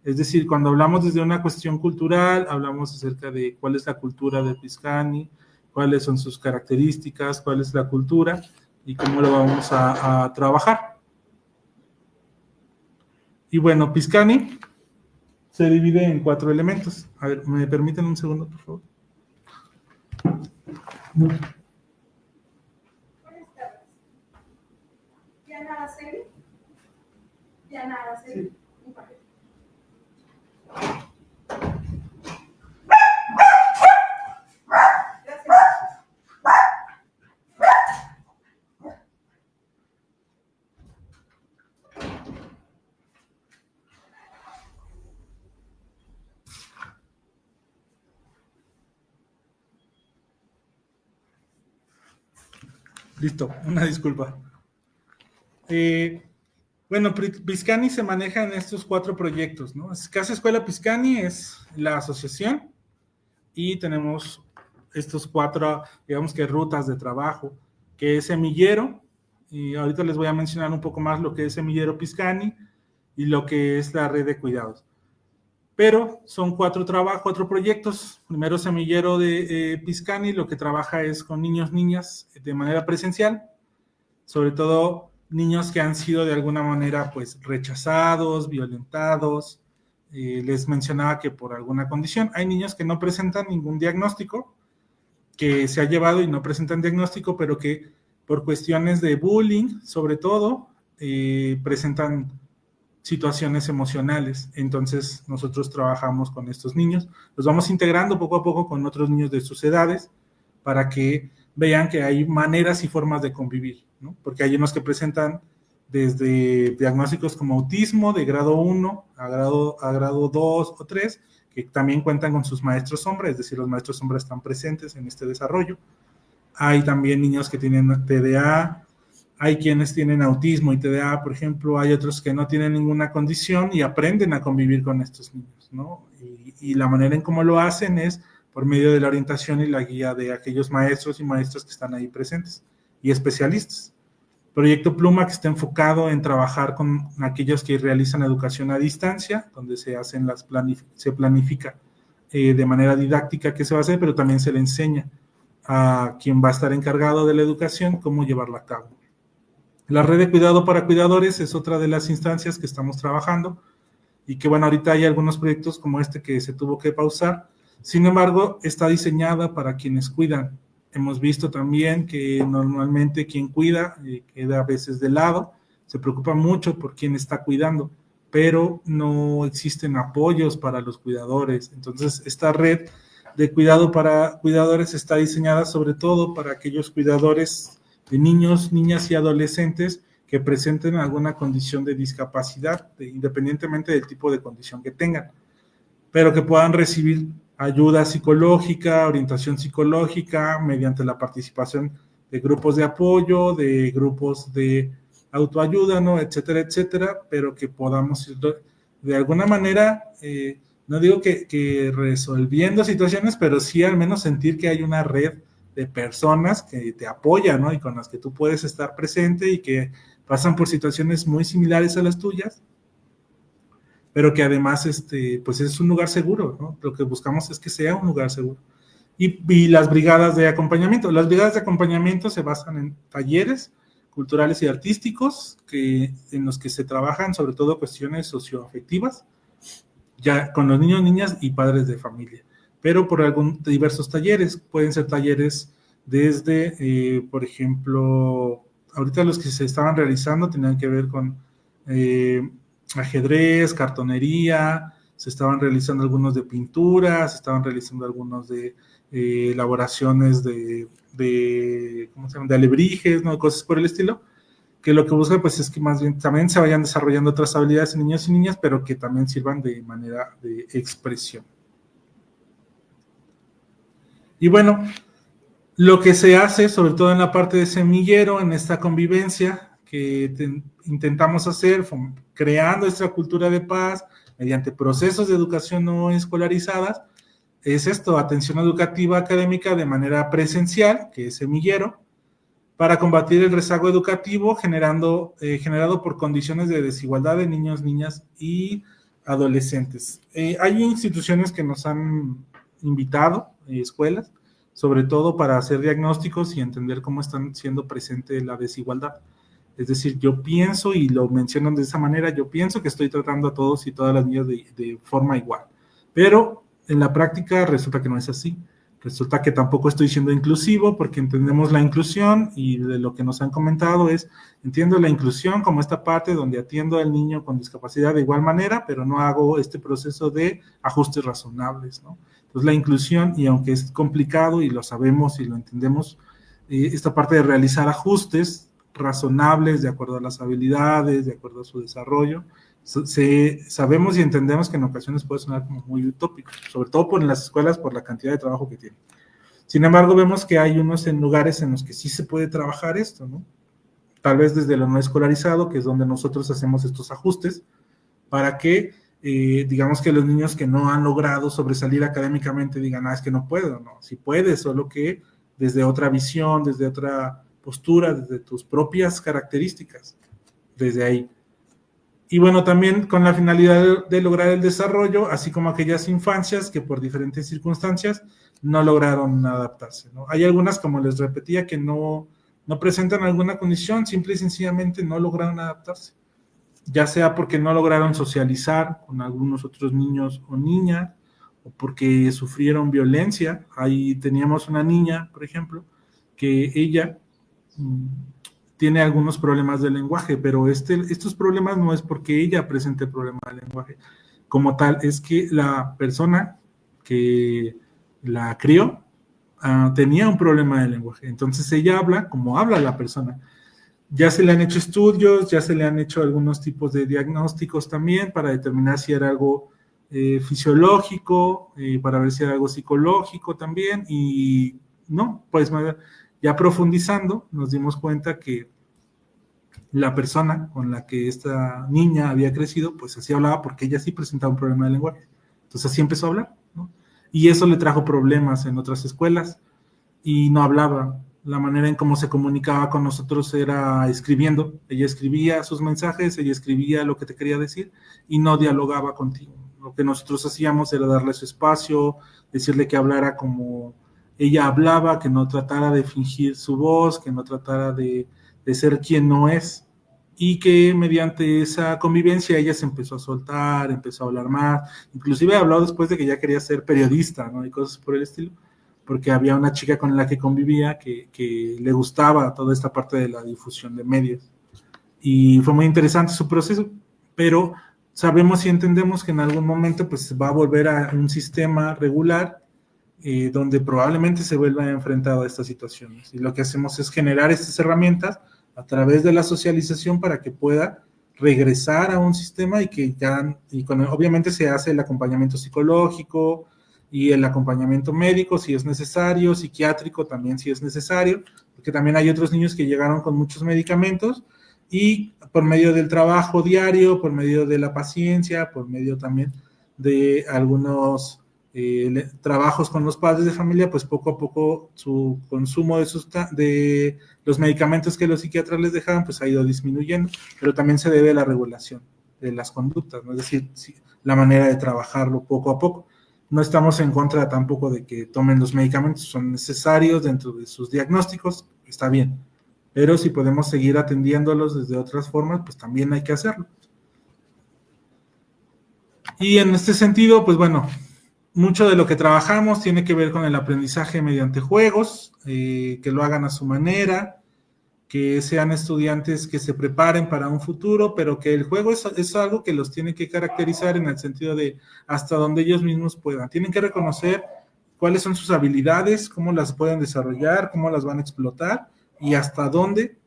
Es decir, cuando hablamos desde una cuestión cultural, hablamos acerca de cuál es la cultura de Piscani, cuáles son sus características, cuál es la cultura y cómo lo vamos a trabajar. Y bueno, Piscani se divide en 4 elementos. A ver, ¿me permiten un segundo, por favor? Diana Araceli. Diana Araceli. Sí. Listo, una disculpa. Bueno, Piscani se maneja en estos 4 proyectos, ¿no? Casa Escuela Piscani es la asociación y tenemos estos 4, digamos que rutas de trabajo, que es Semillero, y ahorita les voy a mencionar un poco más lo que es Semillero Piscani y lo que es la red de cuidados. Pero son 4 proyectos. Primero, Semillero de Piscani, lo que trabaja es con niños, niñas de manera presencial, sobre todo niños que han sido de alguna manera pues rechazados, violentados. Les mencionaba que por alguna condición hay niños que no presentan ningún diagnóstico, que se ha llevado y no presentan diagnóstico, pero que por cuestiones de bullying, sobre todo, presentan situaciones emocionales. Entonces nosotros trabajamos con estos niños, los vamos integrando poco a poco con otros niños de sus edades para que vean que hay maneras y formas de convivir, ¿no? Porque hay unos que presentan desde diagnósticos como autismo de grado 1 a grado 2 o 3, que también cuentan con sus maestros sombra, es decir, los maestros sombra están presentes en este desarrollo. Hay también niños que tienen TDA, hay quienes tienen autismo y TDA, por ejemplo, hay otros que no tienen ninguna condición y aprenden a convivir con estos niños, ¿no? Y la manera en cómo lo hacen es por medio de la orientación y la guía de aquellos maestros y maestras que están ahí presentes y especialistas. Proyecto Pluma, que está enfocado en trabajar con aquellos que realizan educación a distancia, donde se planifica de manera didáctica qué se va a hacer, pero también se le enseña a quien va a estar encargado de la educación cómo llevarla a cabo. La red de cuidado para cuidadores es otra de las instancias que estamos trabajando y que, bueno, ahorita hay algunos proyectos como este que se tuvo que pausar. Sin embargo, está diseñada para quienes cuidan. Hemos visto también que normalmente quien cuida queda a veces de lado, se preocupa mucho por quien está cuidando, pero no existen apoyos para los cuidadores. Entonces, esta red de cuidado para cuidadores está diseñada sobre todo para aquellos cuidadores de niños, niñas y adolescentes que presenten alguna condición de discapacidad, independientemente del tipo de condición que tengan, pero que puedan recibir ayuda psicológica, orientación psicológica, mediante la participación de grupos de apoyo, de grupos de autoayuda, ¿no? Etcétera, etcétera, pero que podamos ir de alguna manera, no digo que resolviendo situaciones, pero sí al menos sentir que hay una red de personas que te apoyan, ¿no? Y con las que tú puedes estar presente y que pasan por situaciones muy similares a las tuyas, pero que además pues es un lugar seguro, ¿no? Lo que buscamos es que sea un lugar seguro. Y las brigadas de acompañamiento. Las brigadas de acompañamiento se basan en talleres culturales y artísticos en los que se trabajan sobre todo cuestiones socioafectivas, ya con los niños, niñas y padres de familia, pero por diversos talleres. Pueden ser talleres desde, por ejemplo, ahorita los que se estaban realizando tenían que ver con ajedrez, cartonería, se estaban realizando algunos de pintura, se estaban realizando algunos de elaboraciones ¿cómo se llama?, de alebrijes, ¿no? Cosas por el estilo, que lo que busca pues es que más bien también se vayan desarrollando otras habilidades en niños y niñas, pero que también sirvan de manera de expresión. Y bueno, lo que se hace, sobre todo en la parte de semillero, en esta convivencia que intentamos hacer, creando esta cultura de paz mediante procesos de educación no escolarizadas, es esto: atención educativa académica de manera presencial, que es semillero, para combatir el rezago educativo generado por condiciones de desigualdad de niños, niñas y adolescentes. Hay instituciones que nos han invitado, escuelas, sobre todo para hacer diagnósticos y entender cómo están siendo presente la desigualdad. Es decir, yo pienso, y lo mencionan de esa manera, yo pienso que estoy tratando a todos y todas las niñas de forma igual, pero en la práctica resulta que no es así. Resulta que tampoco estoy siendo inclusivo, porque entendemos la inclusión, y de lo que nos han comentado entiendo la inclusión como esta parte donde atiendo al niño con discapacidad de igual manera, pero no hago este proceso de ajustes razonables, ¿no? Entonces la inclusión, y aunque es complicado y lo sabemos y lo entendemos, esta parte de realizar ajustes razonables de acuerdo a las habilidades, de acuerdo a su desarrollo, sabemos y entendemos que en ocasiones puede sonar como muy utópico, sobre todo en las escuelas por la cantidad de trabajo que tienen. Sin embargo, vemos que hay unos lugares en los que sí se puede trabajar esto, ¿no? Tal vez desde lo no escolarizado, que es donde nosotros hacemos estos ajustes, para que, digamos que los niños que no han logrado sobresalir académicamente digan, es que no puedo, no, sí puedes, solo que desde otra visión, desde otra postura, desde tus propias características, desde ahí. Y bueno, también con la finalidad de lograr el desarrollo, así como aquellas infancias que por diferentes circunstancias no lograron adaptarse, ¿no? Hay algunas, como les repetía, que no presentan alguna condición, simple y sencillamente no lograron adaptarse, ya sea porque no lograron socializar con algunos otros niños o niñas, o porque sufrieron violencia. Ahí teníamos una niña, por ejemplo, que ella tiene algunos problemas de lenguaje, pero estos problemas no es porque ella presente problema de lenguaje como tal, es que la persona que la crió tenía un problema de lenguaje. Entonces ella habla como habla la persona. Ya se le han hecho estudios, ya se le han hecho algunos tipos de diagnósticos también para determinar si era algo fisiológico, para ver si era algo psicológico también, y no, pues ya profundizando, nos dimos cuenta que la persona con la que esta niña había crecido, pues así hablaba porque ella sí presentaba un problema de lenguaje. Entonces así empezó a hablar, ¿no? Y eso le trajo problemas en otras escuelas y no hablaba. La manera en cómo se comunicaba con nosotros era escribiendo. Ella escribía sus mensajes, ella escribía lo que te quería decir y no dialogaba contigo. Lo que nosotros hacíamos era darle su espacio, decirle que hablara como ella hablaba, que no tratara de fingir su voz, que no tratara de ser quien no es, y que mediante esa convivencia ella se empezó a soltar, empezó a hablar más, inclusive habló después de que ya quería ser periodista, ¿no? Y cosas por el estilo, porque había una chica con la que convivía que le gustaba toda esta parte de la difusión de medios, y fue muy interesante su proceso, pero sabemos y entendemos que en algún momento pues va a volver a un sistema regular, donde probablemente se vuelva enfrentado a estas situaciones, y lo que hacemos es generar estas herramientas a través de la socialización para que pueda regresar a un sistema y obviamente se hace el acompañamiento psicológico, y el acompañamiento médico si es necesario, psiquiátrico también si es necesario, porque también hay otros niños que llegaron con muchos medicamentos y por medio del trabajo diario, por medio de la paciencia, por medio también de algunos trabajos con los padres de familia, pues poco a poco su consumo de los medicamentos que los psiquiatras les dejaban, pues ha ido disminuyendo, pero también se debe a la regulación de las conductas, ¿no? Es decir, la manera de trabajarlo poco a poco. No estamos en contra tampoco de que tomen los medicamentos, son necesarios dentro de sus diagnósticos, está bien, pero si podemos seguir atendiéndolos desde otras formas, pues también hay que hacerlo. Y en este sentido, pues bueno, mucho de lo que trabajamos tiene que ver con el aprendizaje mediante juegos, que lo hagan a su manera, que sean estudiantes que se preparen para un futuro, pero que el juego es algo que los tiene que caracterizar en el sentido de hasta donde ellos mismos puedan. Tienen que reconocer cuáles son sus habilidades, cómo las pueden desarrollar, cómo las van a explotar y hasta dónde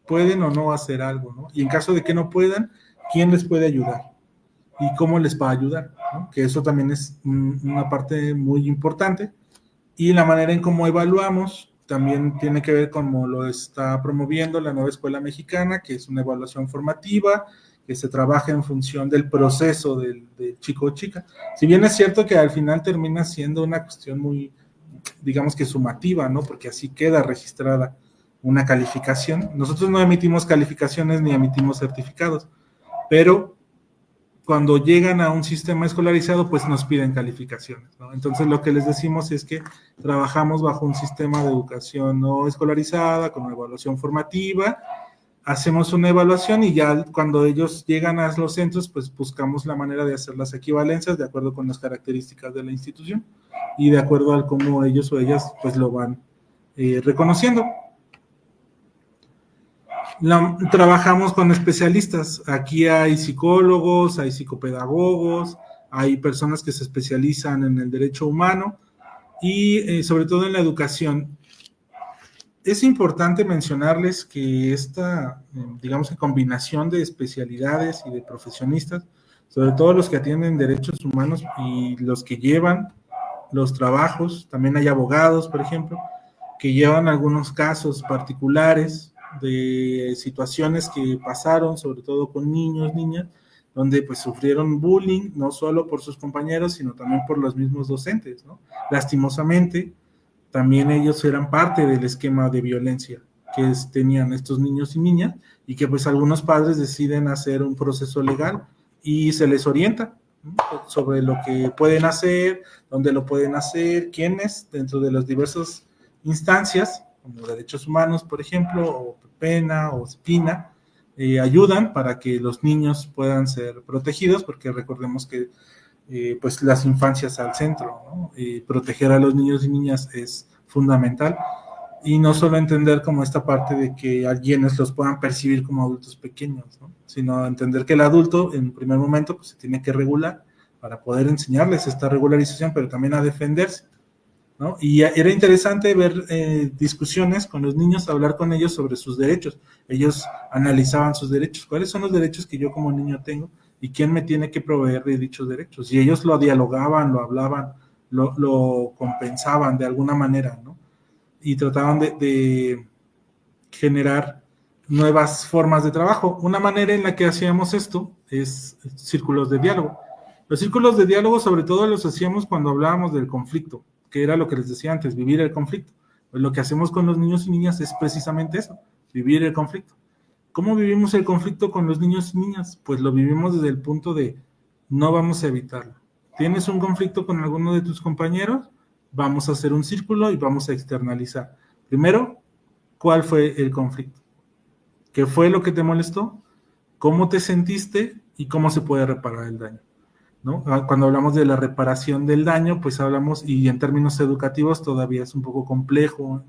pueden o no hacer algo, ¿no? Y en caso de que no puedan, ¿quién les puede ayudar? Y cómo les va a ayudar, ¿no? Que eso también es una parte muy importante. Y la manera en cómo evaluamos también tiene que ver con cómo lo está promoviendo la nueva escuela mexicana, que es una evaluación formativa, que se trabaja en función del proceso del chico o chica. Si bien es cierto que al final termina siendo una cuestión muy, digamos que sumativa, ¿no? Porque así queda registrada una calificación. Nosotros no emitimos calificaciones ni emitimos certificados, pero cuando llegan a un sistema escolarizado, pues nos piden calificaciones, ¿no? Entonces lo que les decimos es que trabajamos bajo un sistema de educación no escolarizada, con una evaluación formativa, hacemos una evaluación y ya cuando ellos llegan a los centros, pues buscamos la manera de hacer las equivalencias de acuerdo con las características de la institución y de acuerdo a cómo ellos o ellas pues lo van reconociendo. Trabajamos con especialistas. Aquí hay psicólogos, hay psicopedagogos, hay personas que se especializan en el derecho humano y sobre todo en la educación. Es importante mencionarles que esta, digamos, combinación de especialidades y de profesionistas, sobre todo los que atienden derechos humanos y los que llevan los trabajos, también hay abogados, por ejemplo, que llevan algunos casos particulares de situaciones que pasaron, sobre todo con niños, niñas, donde pues sufrieron bullying, no solo por sus compañeros, sino también por los mismos docentes, ¿no? Lastimosamente, también ellos eran parte del esquema de violencia que tenían estos niños y niñas, y que pues algunos padres deciden hacer un proceso legal y se les orienta, ¿no? Sobre lo que pueden hacer, dónde lo pueden hacer, quiénes, dentro de las diversas instancias, como derechos humanos, por ejemplo, o PENA o SPINA, ayudan para que los niños puedan ser protegidos, porque recordemos que pues las infancias al centro, ¿no? Proteger a los niños y niñas es fundamental, y no solo entender como esta parte de que alguienes los puedan percibir como adultos pequeños, ¿no? Sino entender que el adulto en primer momento pues se tiene que regular para poder enseñarles esta regularización, pero también a defenderse, ¿no? Y era interesante ver discusiones con los niños, hablar con ellos sobre sus derechos. Ellos analizaban sus derechos. ¿Cuáles son los derechos que yo como niño tengo? ¿Y quién me tiene que proveer de dichos derechos? Y ellos lo dialogaban, lo hablaban, lo compensaban de alguna manera, ¿no? Y trataban de generar nuevas formas de trabajo. Una manera en la que hacíamos esto es círculos de diálogo. Los círculos de diálogo sobre todo los hacíamos cuando hablábamos del conflicto, que era lo que les decía antes, vivir el conflicto. Pues lo que hacemos con los niños y niñas es precisamente eso, vivir el conflicto. ¿Cómo vivimos el conflicto con los niños y niñas? Pues lo vivimos desde el punto de no vamos a evitarlo. ¿Tienes un conflicto con alguno de tus compañeros? Vamos a hacer un círculo y vamos a externalizar. Primero, ¿cuál fue el conflicto? ¿Qué fue lo que te molestó? ¿Cómo te sentiste? ¿Y cómo se puede reparar el daño? ¿No? Cuando hablamos de la reparación del daño, pues hablamos, y en términos educativos todavía es un poco complejo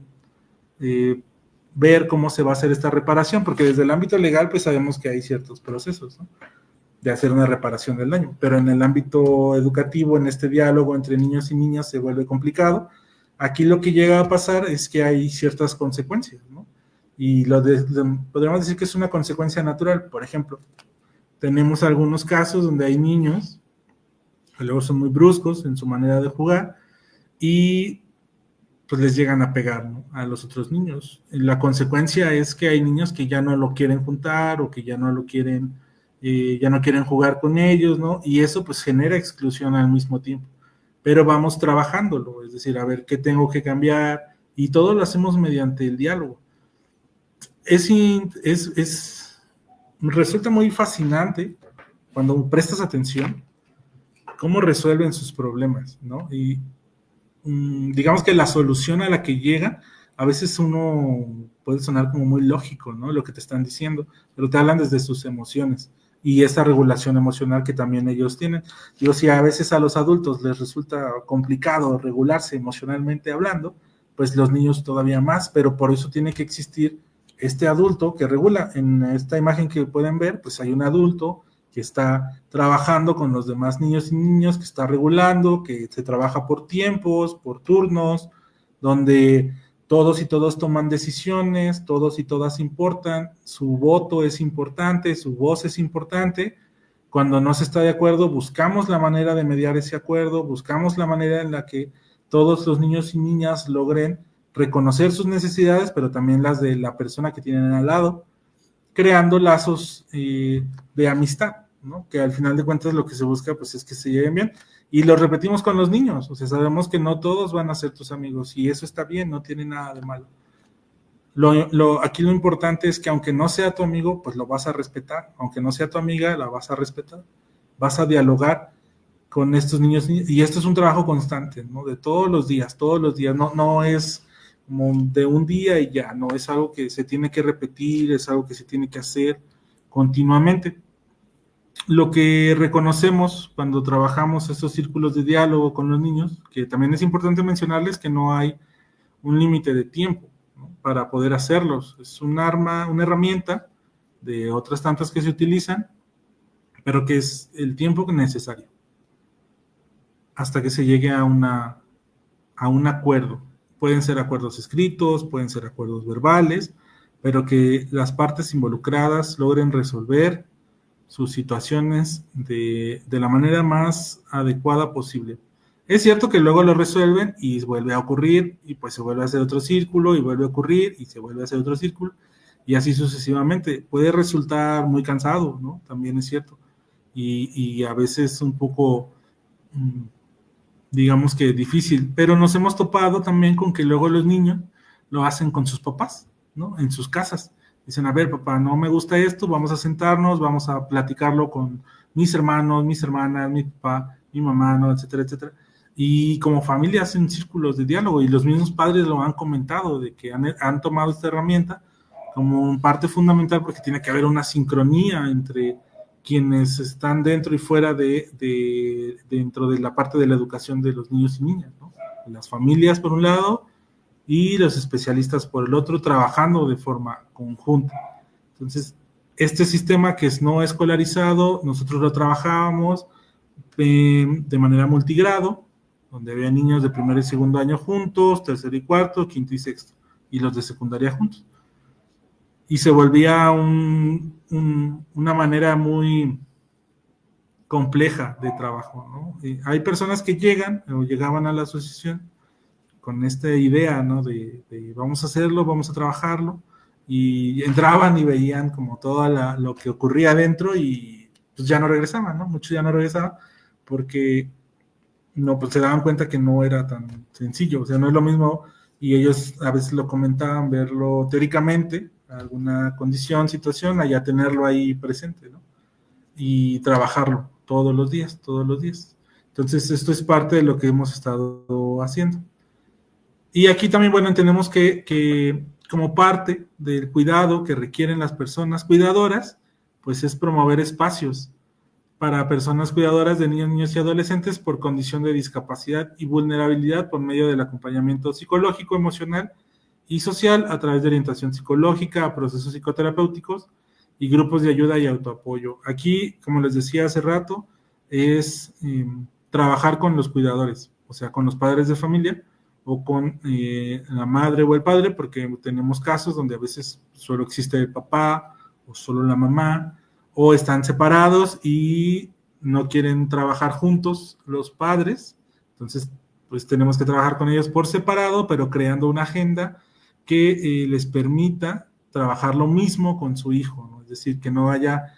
ver cómo se va a hacer esta reparación, porque desde el ámbito legal pues sabemos que hay ciertos procesos, ¿no? De hacer una reparación del daño, pero en el ámbito educativo, en este diálogo entre niños y niñas se vuelve complicado. Aquí lo que llega a pasar es que hay ciertas consecuencias, ¿no? Y podríamos decir que es una consecuencia natural. Por ejemplo, tenemos algunos casos donde hay niños luego son muy bruscos en su manera de jugar y pues les llegan a pegar, ¿no?, a los otros niños. La consecuencia es que hay niños que ya no lo quieren juntar o que ya no lo quieren, ya no quieren jugar con ellos, ¿no? Y eso pues genera exclusión al mismo tiempo. Pero vamos trabajándolo, es decir, a ver qué tengo que cambiar, y todo lo hacemos mediante el diálogo. Resulta muy fascinante cuando prestas atención cómo resuelven sus problemas, ¿no? Y digamos que la solución a la que llega, a veces uno puede sonar como muy lógico, ¿no?, lo que te están diciendo, pero te hablan desde sus emociones y esta regulación emocional que también ellos tienen. Digo, si a veces a los adultos les resulta complicado regularse emocionalmente hablando, pues los niños todavía más, pero por eso tiene que existir este adulto que regula. En esta imagen que pueden ver, pues hay un adulto que está trabajando con los demás niños y niñas, que está regulando, que se trabaja por tiempos, por turnos, donde todos y todas toman decisiones, todos y todas importan, su voto es importante, su voz es importante. Cuando no se está de acuerdo, buscamos la manera de mediar ese acuerdo, buscamos la manera en la que todos los niños y niñas logren reconocer sus necesidades, pero también las de la persona que tienen al lado, creando lazos de amistad, ¿no?, que al final de cuentas lo que se busca pues es que se lleven bien, y lo repetimos con los niños, o sea, sabemos que no todos van a ser tus amigos, y eso está bien, no tiene nada de malo. Aquí lo importante es que aunque no sea tu amigo, pues lo vas a respetar, aunque no sea tu amiga, la vas a respetar, vas a dialogar con estos niños, y esto es un trabajo constante, ¿no?, de todos los días, no es como de un día y ya, no, es algo que se tiene que repetir, es algo que se tiene que hacer continuamente. Lo que reconocemos cuando trabajamos estos círculos de diálogo con los niños, que también es importante mencionarles que no hay un límite de tiempo, ¿no?, para poder hacerlos. Es un arma, una herramienta de otras tantas que se utilizan, pero que es el tiempo necesario hasta que se llegue a un acuerdo. Pueden ser acuerdos escritos, pueden ser acuerdos verbales, pero que las partes involucradas logren resolver sus situaciones de la manera más adecuada posible. Es cierto que luego lo resuelven y vuelve a ocurrir, y pues se vuelve a hacer otro círculo, y vuelve a ocurrir, y se vuelve a hacer otro círculo, y así sucesivamente. Puede resultar muy cansado, ¿no?, también es cierto, y a veces un poco digamos que difícil, pero nos hemos topado también con que luego los niños lo hacen con sus papás, ¿no?, en sus casas. Dicen, a ver, papá, no me gusta esto, vamos a sentarnos, vamos a platicarlo con mis hermanos, mis hermanas, mi papá, mi mamá, ¿no?, etcétera, etcétera. Y como familia hacen círculos de diálogo, y los mismos padres lo han comentado, de que han tomado esta herramienta como parte fundamental, porque tiene que haber una sincronía entre quienes están dentro y fuera dentro de la parte de la educación de los niños y niñas, ¿no?, las familias por un lado y los especialistas por el otro, trabajando de forma conjunta. Entonces, este sistema que no escolarizado, nosotros lo trabajábamos de manera multigrado, donde había niños de primer y segundo año juntos, tercero y cuarto, quinto y sexto, y los de secundaria juntos. Y se volvía una manera muy compleja de trabajo, ¿no? Hay personas que llegaban a la asociación con esta idea, ¿no?, de vamos a hacerlo, vamos a trabajarlo, y entraban y veían como todo lo que ocurría adentro, y pues ya no regresaban, ¿no? Muchos ya no regresaban porque no, pues se daban cuenta que no era tan sencillo, o sea, no es lo mismo, y ellos a veces lo comentaban, verlo teóricamente, alguna condición, situación, allá tenerlo ahí presente, ¿no?, y trabajarlo todos los días, todos los días. Entonces, esto es parte de lo que hemos estado haciendo. Y aquí también, bueno, entendemos que como parte del cuidado que requieren las personas cuidadoras, pues es promover espacios para personas cuidadoras de niños, niñas y adolescentes por condición de discapacidad y vulnerabilidad por medio del acompañamiento psicológico, emocional y social a través de orientación psicológica, procesos psicoterapéuticos y grupos de ayuda y autoapoyo. Aquí, como les decía hace rato, es trabajar con los cuidadores, o sea, con los padres de familia o con la madre o el padre, porque tenemos casos donde a veces solo existe el papá o solo la mamá, o están separados y no quieren trabajar juntos los padres, entonces pues tenemos que trabajar con ellos por separado, pero creando una agenda que les permita trabajar lo mismo con su hijo, ¿no? Es decir, que no haya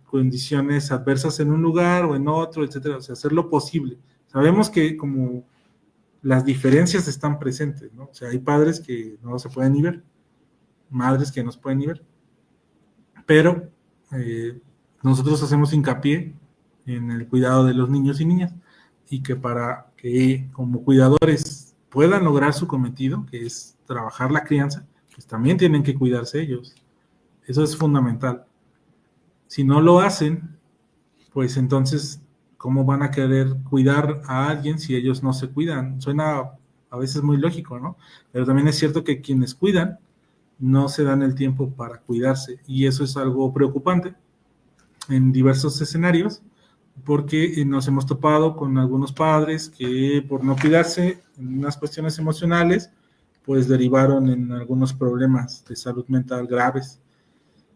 condiciones adversas en un lugar o en otro, etcétera, o sea, hacer lo posible. Sabemos que como las diferencias están presentes, ¿no? O sea, hay padres que no se pueden ni ver, madres que no se pueden ni ver, pero nosotros hacemos hincapié en el cuidado de los niños y niñas, y que para que como cuidadores puedan lograr su cometido, que es trabajar la crianza, pues también tienen que cuidarse ellos. Eso es fundamental. Si no lo hacen, pues entonces, ¿cómo van a querer cuidar a alguien si ellos no se cuidan? Suena a veces muy lógico, ¿no? Pero también es cierto que quienes cuidan no se dan el tiempo para cuidarse, y eso es algo preocupante en diversos escenarios, porque nos hemos topado con algunos padres que por no cuidarse en unas cuestiones emocionales, pues derivaron en algunos problemas de salud mental graves,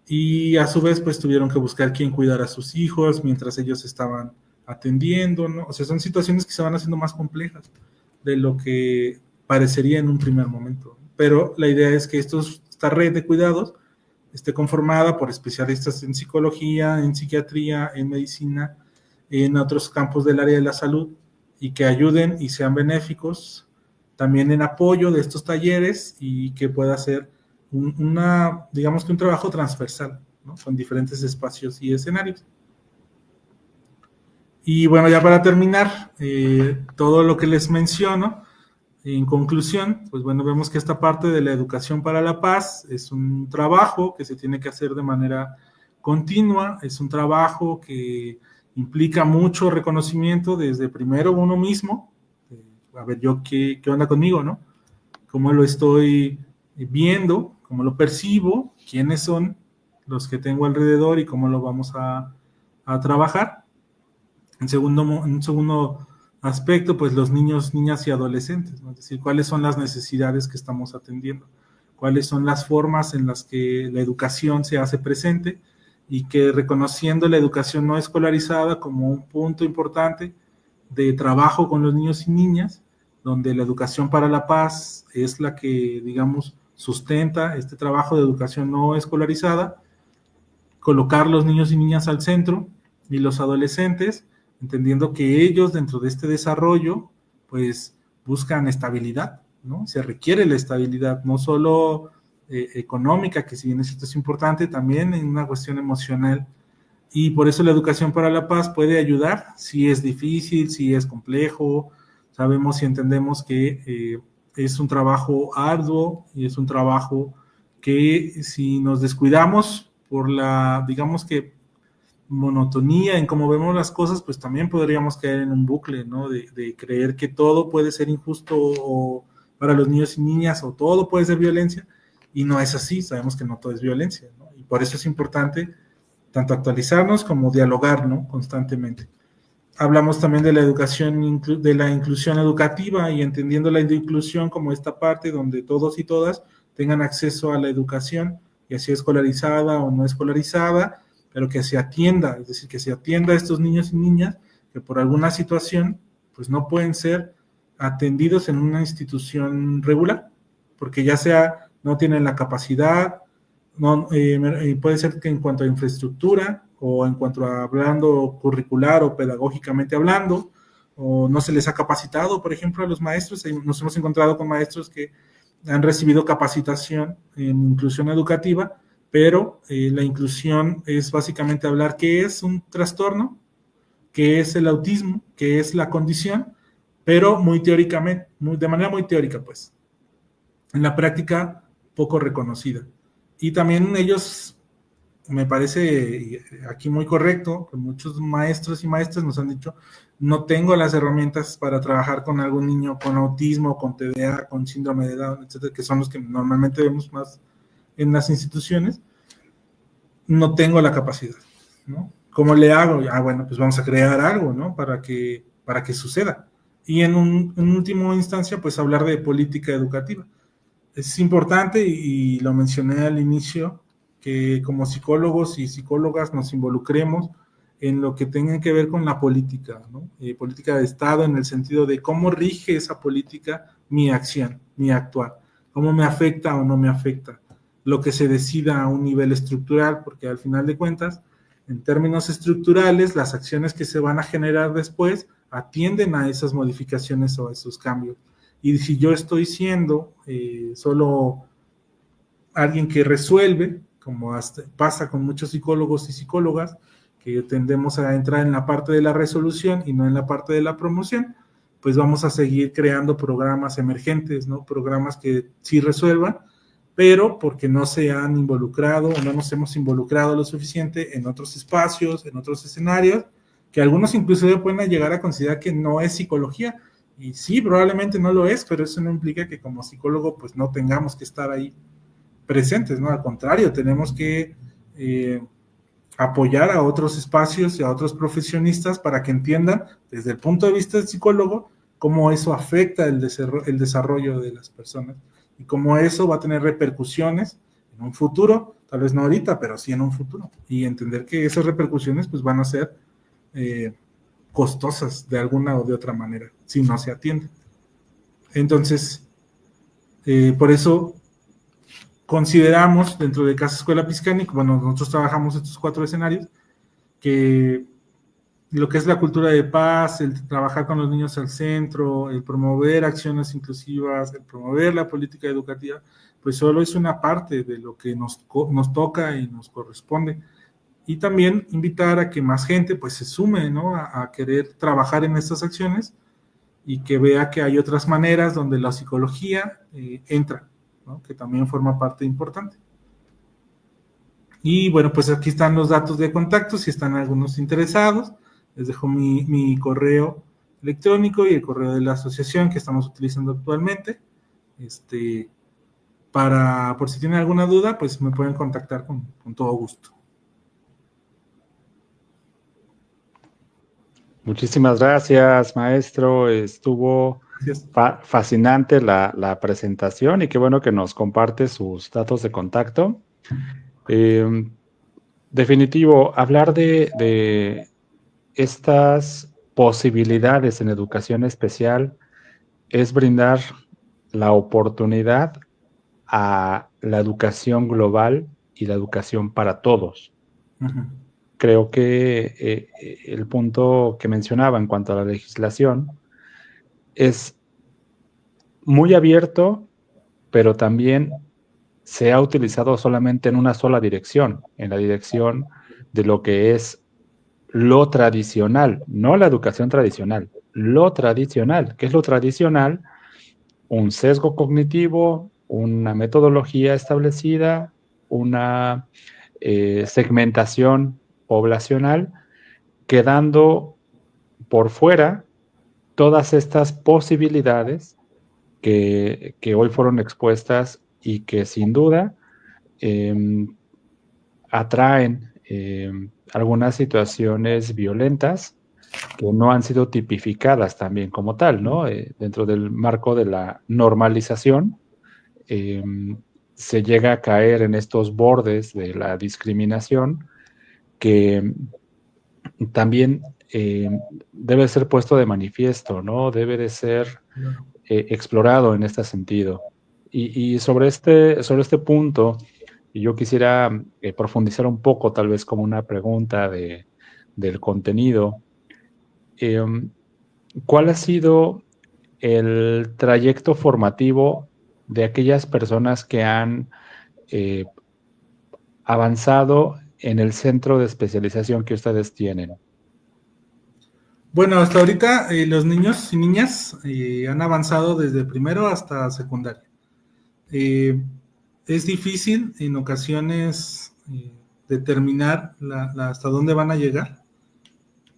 y a su vez pues tuvieron que buscar quién cuidar a sus hijos mientras ellos estaban atendiendo, ¿no? O sea, son situaciones que se van haciendo más complejas de lo que parecería en un primer momento, pero la idea es que esta red de cuidados esté conformada por especialistas en psicología, en psiquiatría, en medicina, en otros campos del área de la salud, y que ayuden y sean benéficos también en apoyo de estos talleres, y que pueda ser digamos que un trabajo transversal, ¿no? Con diferentes espacios y escenarios. Y bueno, ya para terminar, todo lo que les menciono, en conclusión, pues bueno, vemos que esta parte de la educación para la paz es un trabajo que se tiene que hacer de manera continua, es un trabajo que implica mucho reconocimiento desde primero uno mismo, a ver yo qué onda conmigo, ¿no? Cómo lo estoy viendo, cómo lo percibo, quiénes son los que tengo alrededor y cómo lo vamos a trabajar. En segundo aspecto, pues los niños, niñas y adolescentes, ¿no? Es decir, cuáles son las necesidades que estamos atendiendo, cuáles son las formas en las que la educación se hace presente, y que reconociendo la educación no escolarizada como un punto importante de trabajo con los niños y niñas, donde la educación para la paz es la que, digamos, sustenta este trabajo de educación no escolarizada, colocar los niños y niñas al centro y los adolescentes, entendiendo que ellos dentro de este desarrollo, pues buscan estabilidad, ¿no? Se requiere la estabilidad, no solo económica, que si bien esto es importante, también en una cuestión emocional, y por eso la educación para la paz puede ayudar, si es difícil, si es complejo, sabemos y entendemos que es un trabajo arduo, y es un trabajo que si nos descuidamos por la, digamos que, monotonía en cómo vemos las cosas, pues también podríamos caer en un bucle, ¿no? De creer que todo puede ser injusto o para los niños y niñas, o todo puede ser violencia, y no es así, sabemos que no todo es violencia, ¿no? Y por eso es importante tanto actualizarnos como dialogar, ¿no? Constantemente. Hablamos también de la educación, de la inclusión educativa, y entendiendo la inclusión como esta parte donde todos y todas tengan acceso a la educación, ya sea escolarizada o no escolarizada, pero que se atienda, es decir, que se atienda a estos niños y niñas que por alguna situación pues no pueden ser atendidos en una institución regular, porque ya sea no tienen la capacidad, no, puede ser que en cuanto a infraestructura, o en cuanto a hablando curricular o pedagógicamente hablando, o no se les ha capacitado, por ejemplo, a los maestros. Nos hemos encontrado con maestros que han recibido capacitación en inclusión educativa, pero la inclusión es básicamente hablar qué es un trastorno, qué es el autismo, qué es la condición, pero muy teóricamente, de manera muy teórica, pues. En la práctica, poco reconocida. Y también ellos, me parece aquí muy correcto, que muchos maestros y maestras nos han dicho, no tengo las herramientas para trabajar con algún niño con autismo, con TDA, con síndrome de Down, etcétera, que son los que normalmente vemos más en las instituciones. No tengo la capacidad, ¿no? ¿Cómo le hago? Bueno, pues vamos a crear algo, ¿no? Para que suceda. Y en última instancia, pues hablar de política educativa. Es importante, y lo mencioné al inicio, que como psicólogos y psicólogas nos involucremos en lo que tenga que ver con la política, ¿no? Política de Estado en el sentido de cómo rige esa política mi acción, mi actuar, cómo me afecta o no me afecta, lo que se decida a un nivel estructural, porque al final de cuentas, en términos estructurales, las acciones que se van a generar después atienden a esas modificaciones o a esos cambios. Y si yo estoy siendo solo alguien que resuelve, como pasa con muchos psicólogos y psicólogas, que tendemos a entrar en la parte de la resolución y no en la parte de la promoción, pues vamos a seguir creando programas emergentes, ¿no? Programas que sí resuelvan, pero porque no se han involucrado o no nos hemos involucrado lo suficiente en otros espacios, en otros escenarios, que algunos inclusive pueden llegar a considerar que no es psicología, y sí, probablemente no lo es, pero eso no implica que como psicólogo pues no tengamos que estar ahí presentes, ¿no? Al contrario, tenemos que apoyar a otros espacios y a otros profesionistas para que entiendan desde el punto de vista del psicólogo cómo eso afecta el desarrollo de las personas y cómo eso va a tener repercusiones en un futuro, tal vez no ahorita, pero sí en un futuro, y entender que esas repercusiones pues van a ser costosas de alguna o de otra manera si no se atienden. Entonces, por eso consideramos dentro de Casa Escuela Piscani, bueno, nosotros trabajamos estos 4 escenarios, que lo que es la cultura de paz, el trabajar con los niños al centro, el promover acciones inclusivas, el promover la política educativa, pues solo es una parte de lo que nos toca y nos corresponde. Y también invitar a que más gente pues se sume, ¿no? a querer trabajar en estas acciones y que vea que hay otras maneras donde la psicología entra, ¿no? Que también forma parte importante. Y bueno, pues aquí están los datos de contacto, si están algunos interesados, les dejo mi correo electrónico y el correo de la asociación que estamos utilizando actualmente, por si tienen alguna duda, pues me pueden contactar con todo gusto. Muchísimas gracias, maestro. Estuvo fascinante la presentación y qué bueno que nos comparte sus datos de contacto. Definitivo, hablar de estas posibilidades en educación especial es brindar la oportunidad a la educación global y la educación para todos. Uh-huh. Creo que el punto que mencionaba en cuanto a la legislación es muy abierto, pero también se ha utilizado solamente en una sola dirección, en la dirección de lo que es lo tradicional, no la educación tradicional, lo tradicional. ¿Qué es lo tradicional? Un sesgo cognitivo, una metodología establecida, una segmentación poblacional, quedando por fuera todas estas posibilidades que hoy fueron expuestas y que sin duda atraen algunas situaciones violentas que no han sido tipificadas también como tal, ¿no? Dentro del marco de la normalización, se llega a caer en estos bordes de la discriminación que también debe ser puesto de manifiesto, ¿no? Debe de ser explorado en este sentido. Y sobre este punto, yo quisiera profundizar un poco, tal vez como una pregunta del contenido. ¿Cuál ha sido el trayecto formativo de aquellas personas que han avanzado en el centro de especialización que ustedes tienen? Bueno, hasta ahorita los niños y niñas han avanzado desde primero hasta secundaria. Es difícil en ocasiones determinar hasta dónde van a llegar,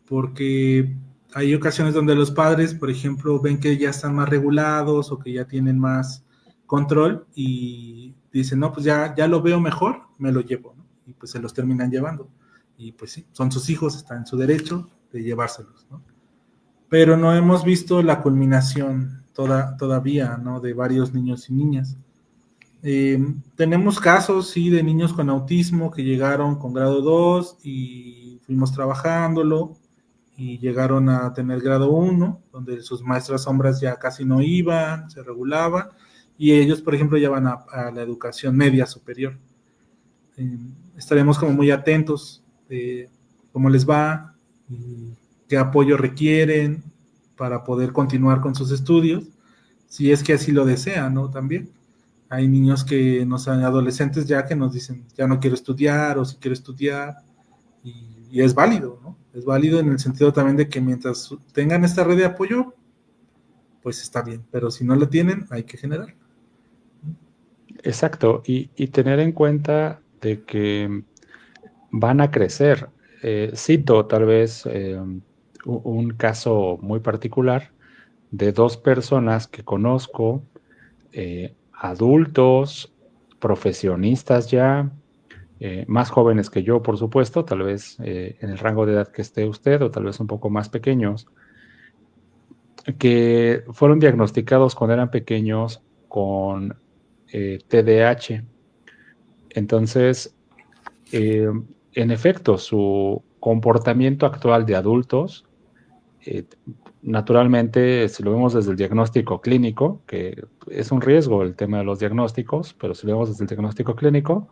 porque hay ocasiones donde los padres, por ejemplo, ven que ya están más regulados o que ya tienen más control y dicen, no, pues ya lo veo mejor, me lo llevo, ¿no? Y pues se los terminan llevando. Y pues sí, son sus hijos, están en su derecho de llevárselos, ¿no? Pero no hemos visto la culminación todavía, ¿no? De varios niños y niñas. Tenemos casos, sí, de niños con autismo que llegaron con grado 2 y fuimos trabajándolo y llegaron a tener grado 1, donde sus maestras sombras ya casi no iban, se regulaban, y ellos, por ejemplo, ya van a la educación media superior. Estaremos como muy atentos de cómo les va, y qué apoyo requieren para poder continuar con sus estudios, si es que así lo desean, ¿no? También hay niños que nos han, adolescentes ya que nos dicen, ya no quiero estudiar o si quiero estudiar, y es válido, ¿no? Es válido en el sentido también de que mientras tengan esta red de apoyo, pues está bien, pero si no la tienen, hay que generar. Exacto, y tener en cuenta de que van a crecer. Cito tal vez un caso muy particular de dos personas que conozco, adultos, profesionistas ya, más jóvenes que yo, por supuesto, tal vez en el rango de edad que esté usted o tal vez un poco más pequeños, que fueron diagnosticados cuando eran pequeños con TDAH. Entonces, en efecto, su comportamiento actual de adultos, eh, naturalmente, si lo vemos desde el diagnóstico clínico, que es un riesgo el tema de los diagnósticos, pero si lo vemos desde el diagnóstico clínico,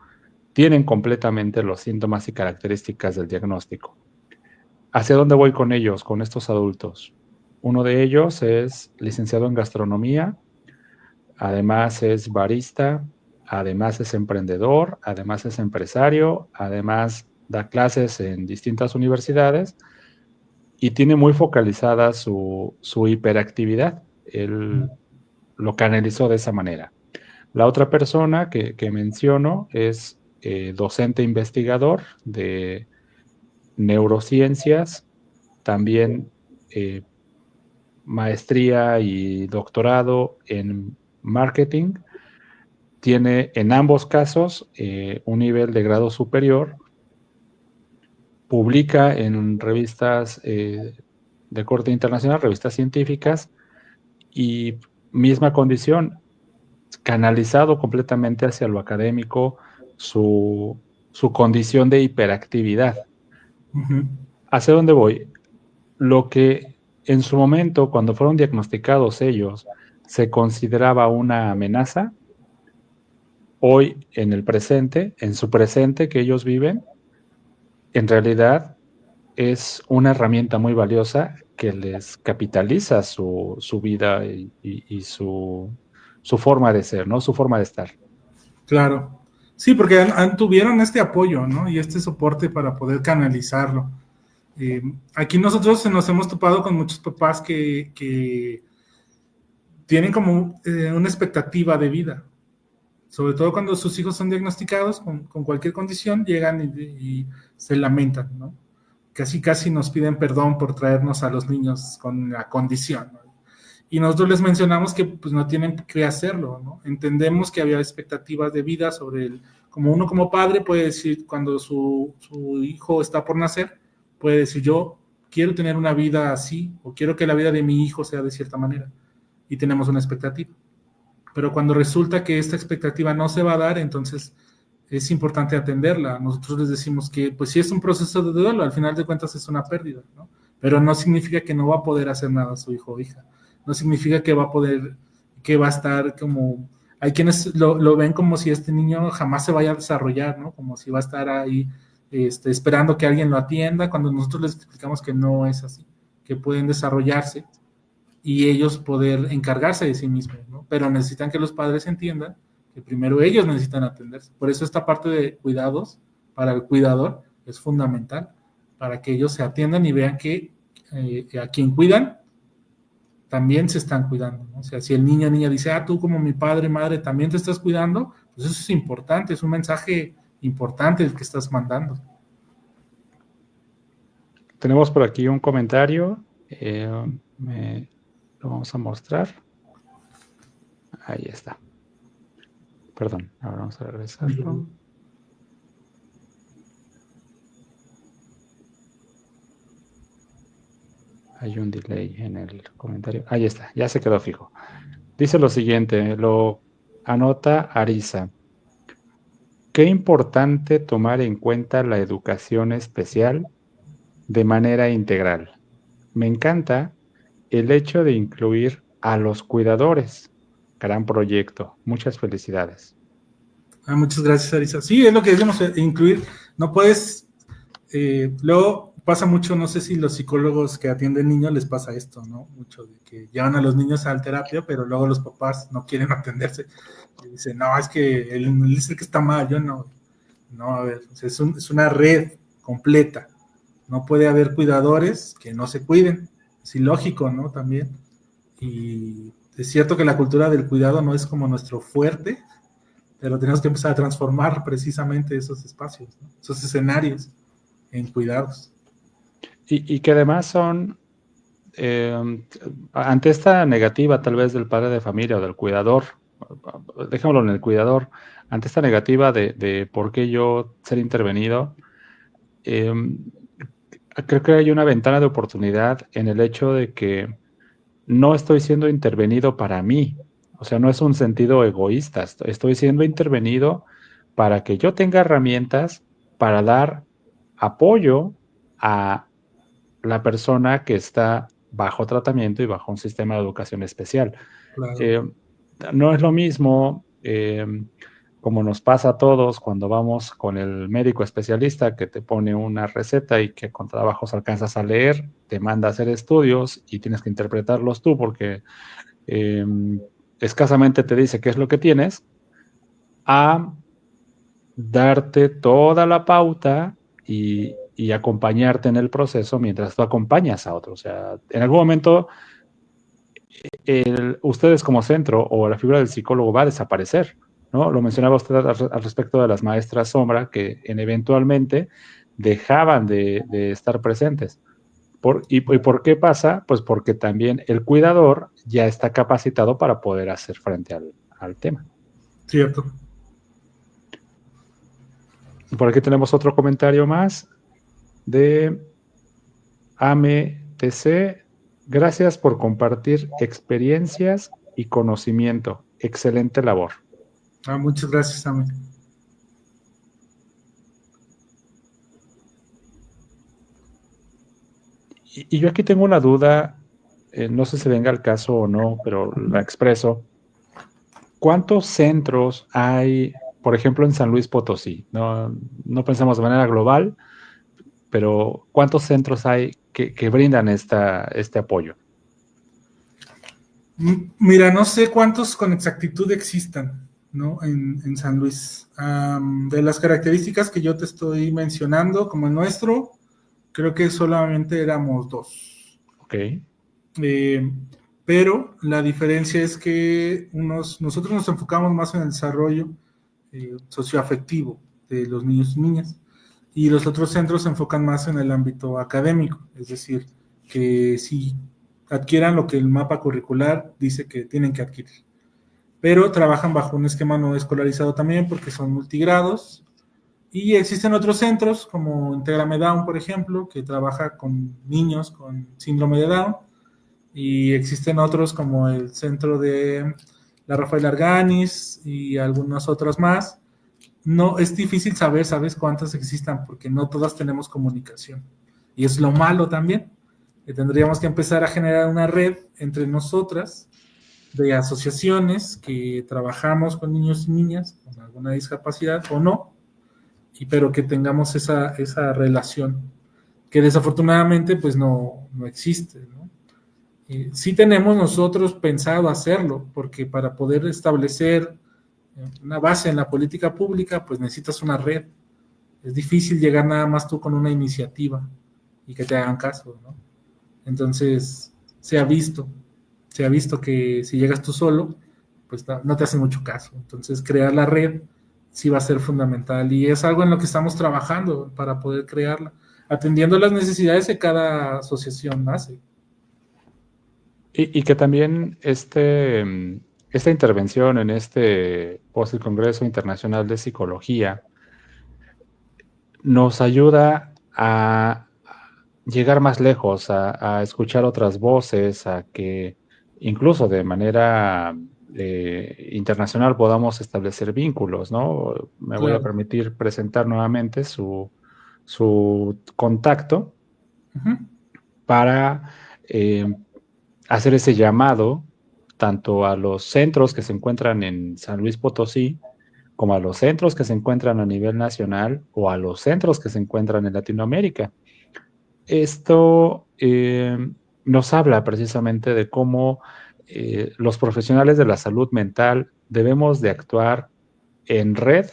tienen completamente los síntomas y características del diagnóstico. ¿Hacia dónde voy con ellos, con estos adultos? Uno de ellos es licenciado en gastronomía, además es barista, además es emprendedor, además es empresario, además da clases en distintas universidades y tiene muy focalizada su hiperactividad. Él lo canalizó de esa manera. La otra persona que menciono es docente investigador de neurociencias, también maestría y doctorado en marketing. Tiene en ambos casos un nivel de grado superior. Publica en revistas de corte internacional, revistas científicas, y misma condición, canalizado completamente hacia lo académico, su condición de hiperactividad. Uh-huh. ¿Hacia dónde voy? Lo que en su momento, cuando fueron diagnosticados ellos, se consideraba una amenaza, hoy en el presente, en su presente que ellos viven, en realidad es una herramienta muy valiosa que les capitaliza su vida y su forma de ser, ¿no? Su forma de estar. Claro. Sí, porque tuvieron este apoyo, ¿no? Y este soporte para poder canalizarlo. Aquí nosotros nos hemos topado con muchos papás que tienen como una expectativa de vida, sobre todo cuando sus hijos son diagnosticados con cualquier condición, llegan y se lamentan, ¿no? Casi, casi nos piden perdón por traernos a los niños con la condición, ¿no? Y nosotros les mencionamos que pues no tienen que hacerlo, ¿no? Entendemos que había expectativas de vida sobre el, como uno como padre puede decir cuando su hijo está por nacer, puede decir yo quiero tener una vida así o quiero que la vida de mi hijo sea de cierta manera y tenemos una expectativa. Pero cuando resulta que esta expectativa no se va a dar, entonces es importante atenderla. Nosotros les decimos que pues sí es un proceso de duelo, al final de cuentas es una pérdida, ¿no? Pero no significa que no va a poder hacer nada su hijo o hija. No significa que va a poder, que va a estar como... Hay quienes lo ven como si este niño jamás se vaya a desarrollar, ¿no? Como si va a estar ahí esperando que alguien lo atienda, cuando nosotros les explicamos que no es así, que pueden desarrollarse y ellos poder encargarse de sí mismos, ¿no? Pero necesitan que los padres entiendan que primero ellos necesitan atenderse. Por eso esta parte de cuidados para el cuidador es fundamental, para que ellos se atiendan y vean que a quien cuidan también se están cuidando, ¿no? O sea, si el niño o niña dice, tú como mi padre, madre, también te estás cuidando, pues eso es importante, es un mensaje importante el que estás mandando. Tenemos por aquí un comentario, lo vamos a mostrar. Ahí está. Perdón, ahora vamos a regresarlo. Hay un delay en el comentario. Ahí está, ya se quedó fijo. Dice lo siguiente, Anota Arisa. Qué importante tomar en cuenta la educación especial de manera integral. Me encanta el hecho de incluir a los cuidadores. Gran proyecto. Muchas felicidades. Muchas gracias, Arisa. Sí, es lo que debemos incluir. No puedes, luego pasa mucho, no sé si los psicólogos que atienden niños les pasa esto, ¿no? Mucho de que llevan a los niños a la terapia, pero luego los papás no quieren atenderse. Y dicen, no, es que él es el que está mal, yo no. No, a ver, es una red completa. No puede haber cuidadores que no se cuiden. Es ilógico, ¿no? También. Y es cierto que la cultura del cuidado no es como nuestro fuerte, pero tenemos que empezar a transformar precisamente esos espacios, ¿no? Esos escenarios en cuidados. Y que además son, ante esta negativa tal vez del padre de familia o del cuidador, dejémoslo en el cuidador, ante esta negativa de por qué yo ser intervenido, creo que hay una ventana de oportunidad en el hecho de que no estoy siendo intervenido para mí. O sea, no es un sentido egoísta. Estoy siendo intervenido para que yo tenga herramientas para dar apoyo a la persona que está bajo tratamiento y bajo un sistema de educación especial. Claro. No es lo mismo, como nos pasa a todos cuando vamos con el médico especialista que te pone una receta y que con trabajos alcanzas a leer, te manda a hacer estudios y tienes que interpretarlos tú porque escasamente te dice qué es lo que tienes, a darte toda la pauta y acompañarte en el proceso mientras tú acompañas a otros. O sea, en algún momento ustedes como centro o la figura del psicólogo va a desaparecer, ¿no? Lo mencionaba usted al respecto de las maestras sombra que eventualmente dejaban de estar presentes. ¿Y por qué pasa? Pues porque también el cuidador ya está capacitado para poder hacer frente al tema. Cierto. Por aquí tenemos otro comentario más de AMTC. Gracias por compartir experiencias y conocimiento. Excelente labor. Muchas gracias, Ame. Y yo aquí tengo una duda, no sé si venga al caso o no, pero la expreso. ¿Cuántos centros hay, por ejemplo, en San Luis Potosí? No pensamos de manera global, pero ¿cuántos centros hay que brindan este apoyo? Mira, no sé cuántos con exactitud existan, ¿no? En San Luis. De las características que yo te estoy mencionando, como el nuestro, creo que solamente éramos 2. Ok. Pero la diferencia es que nosotros nos enfocamos más en el desarrollo socioafectivo de los niños y niñas, y los otros centros se enfocan más en el ámbito académico, es decir, que si adquieran lo que el mapa curricular dice que tienen que adquirir. Pero trabajan bajo un esquema no escolarizado también porque son multigrados, y existen otros centros como Intégrame Down, por ejemplo, que trabaja con niños con síndrome de Down, y existen otros como el centro de la Rafael Arganis y algunas otras más. No, es difícil saber, ¿sabes?, cuántas existan, porque no todas tenemos comunicación. Y es lo malo también, que tendríamos que empezar a generar una red entre nosotras de asociaciones que trabajamos con niños y niñas con alguna discapacidad o no, pero que tengamos esa relación, que desafortunadamente pues no existe, ¿no? Sí tenemos nosotros pensado hacerlo, porque para poder establecer una base en la política pública, pues necesitas una red. Es difícil llegar nada más tú con una iniciativa y que te hagan caso, ¿no? Entonces, se ha visto que si llegas tú solo, pues no te hacen mucho caso. Entonces, crear la red sí va a ser fundamental, y es algo en lo que estamos trabajando para poder crearla, atendiendo las necesidades que cada asociación hace. Y que también esta intervención en este Congreso Internacional de Psicología nos ayuda a llegar más lejos, a escuchar otras voces, a que incluso de manera internacional podamos establecer vínculos, ¿no? Me voy a permitir presentar nuevamente su contacto para hacer ese llamado tanto a los centros que se encuentran en San Luis Potosí, como a los centros que se encuentran a nivel nacional o a los centros que se encuentran en Latinoamérica. Esto nos habla precisamente de cómo los profesionales de la salud mental debemos de actuar en red,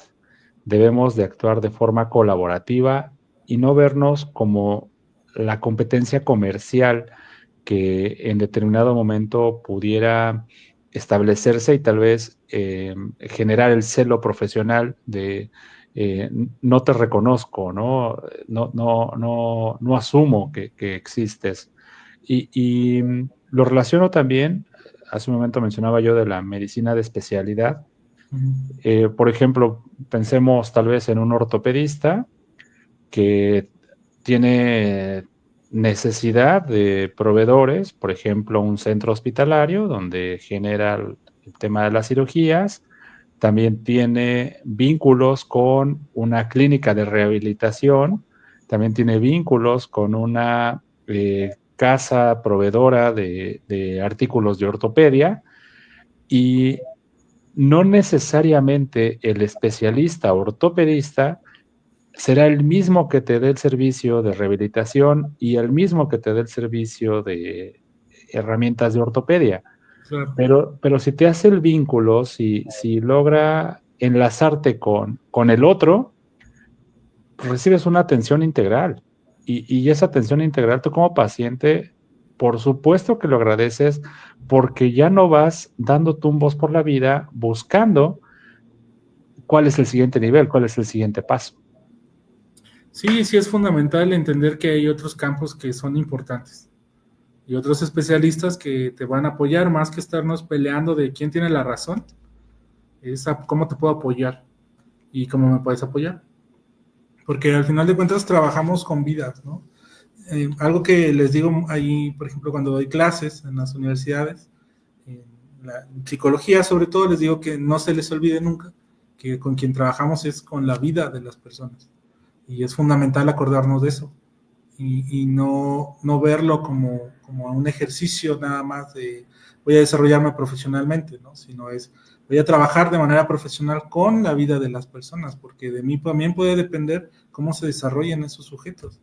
debemos de actuar de forma colaborativa y no vernos como la competencia comercial que en determinado momento pudiera establecerse y tal vez generar el celo profesional de no te reconozco, ¿no? No asumo que existes. Y lo relaciono también, hace un momento mencionaba yo de la medicina de especialidad. Por ejemplo, pensemos tal vez en un ortopedista que tiene necesidad de proveedores, por ejemplo, un centro hospitalario donde genera el tema de las cirugías, también tiene vínculos con una clínica de rehabilitación, también tiene vínculos con una casa proveedora de artículos de ortopedia y no necesariamente el especialista ortopedista será el mismo que te dé el servicio de rehabilitación y el mismo que te dé el servicio de herramientas de ortopedia. Claro. Pero si te hace el vínculo, si logra enlazarte con el otro, pues recibes una atención integral. Y esa atención integral, tú como paciente, por supuesto que lo agradeces porque ya no vas dando tumbos por la vida buscando cuál es el siguiente nivel, cuál es el siguiente paso. Sí, sí es fundamental entender que hay otros campos que son importantes y otros especialistas que te van a apoyar más que estarnos peleando de quién tiene la razón. Es cómo te puedo apoyar y cómo me puedes apoyar. Porque al final de cuentas trabajamos con vidas, ¿no? Algo que les digo ahí, por ejemplo, cuando doy clases en las universidades, en psicología sobre todo, les digo que no se les olvide nunca que con quien trabajamos es con la vida de las personas. Y es fundamental acordarnos de eso y no verlo como un ejercicio nada más de voy a desarrollarme profesionalmente, ¿no? Sino voy a trabajar de manera profesional con la vida de las personas, porque de mí también puede depender cómo se desarrollen esos sujetos.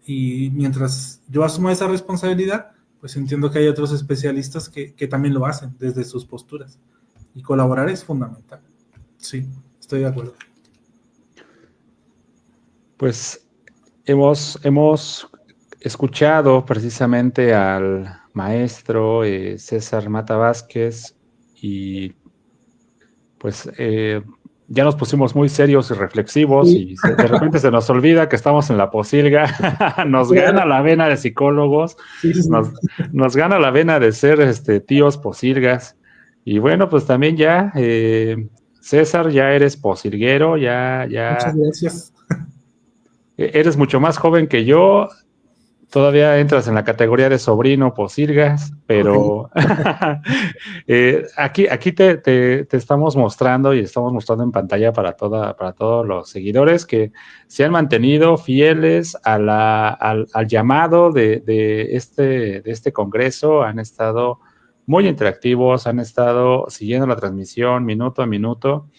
Y mientras yo asuma esa responsabilidad, pues entiendo que hay otros especialistas que también lo hacen desde sus posturas. Y colaborar es fundamental. Sí, estoy de acuerdo. Pues hemos escuchado precisamente al maestro César Mata Vázquez y pues ya nos pusimos muy serios y reflexivos y de repente se nos olvida que estamos en la posilga, nos gana la vena de psicólogos, nos gana la vena de ser tíos posilgas y bueno, pues también ya César, ya eres posilguero, ya. Muchas gracias. Eres mucho más joven que yo, todavía entras en la categoría de sobrino posilgas, pero aquí te estamos mostrando y estamos mostrando en pantalla para todos los seguidores que se han mantenido fieles al llamado de este congreso, han estado muy interactivos, han estado siguiendo la transmisión minuto a minuto.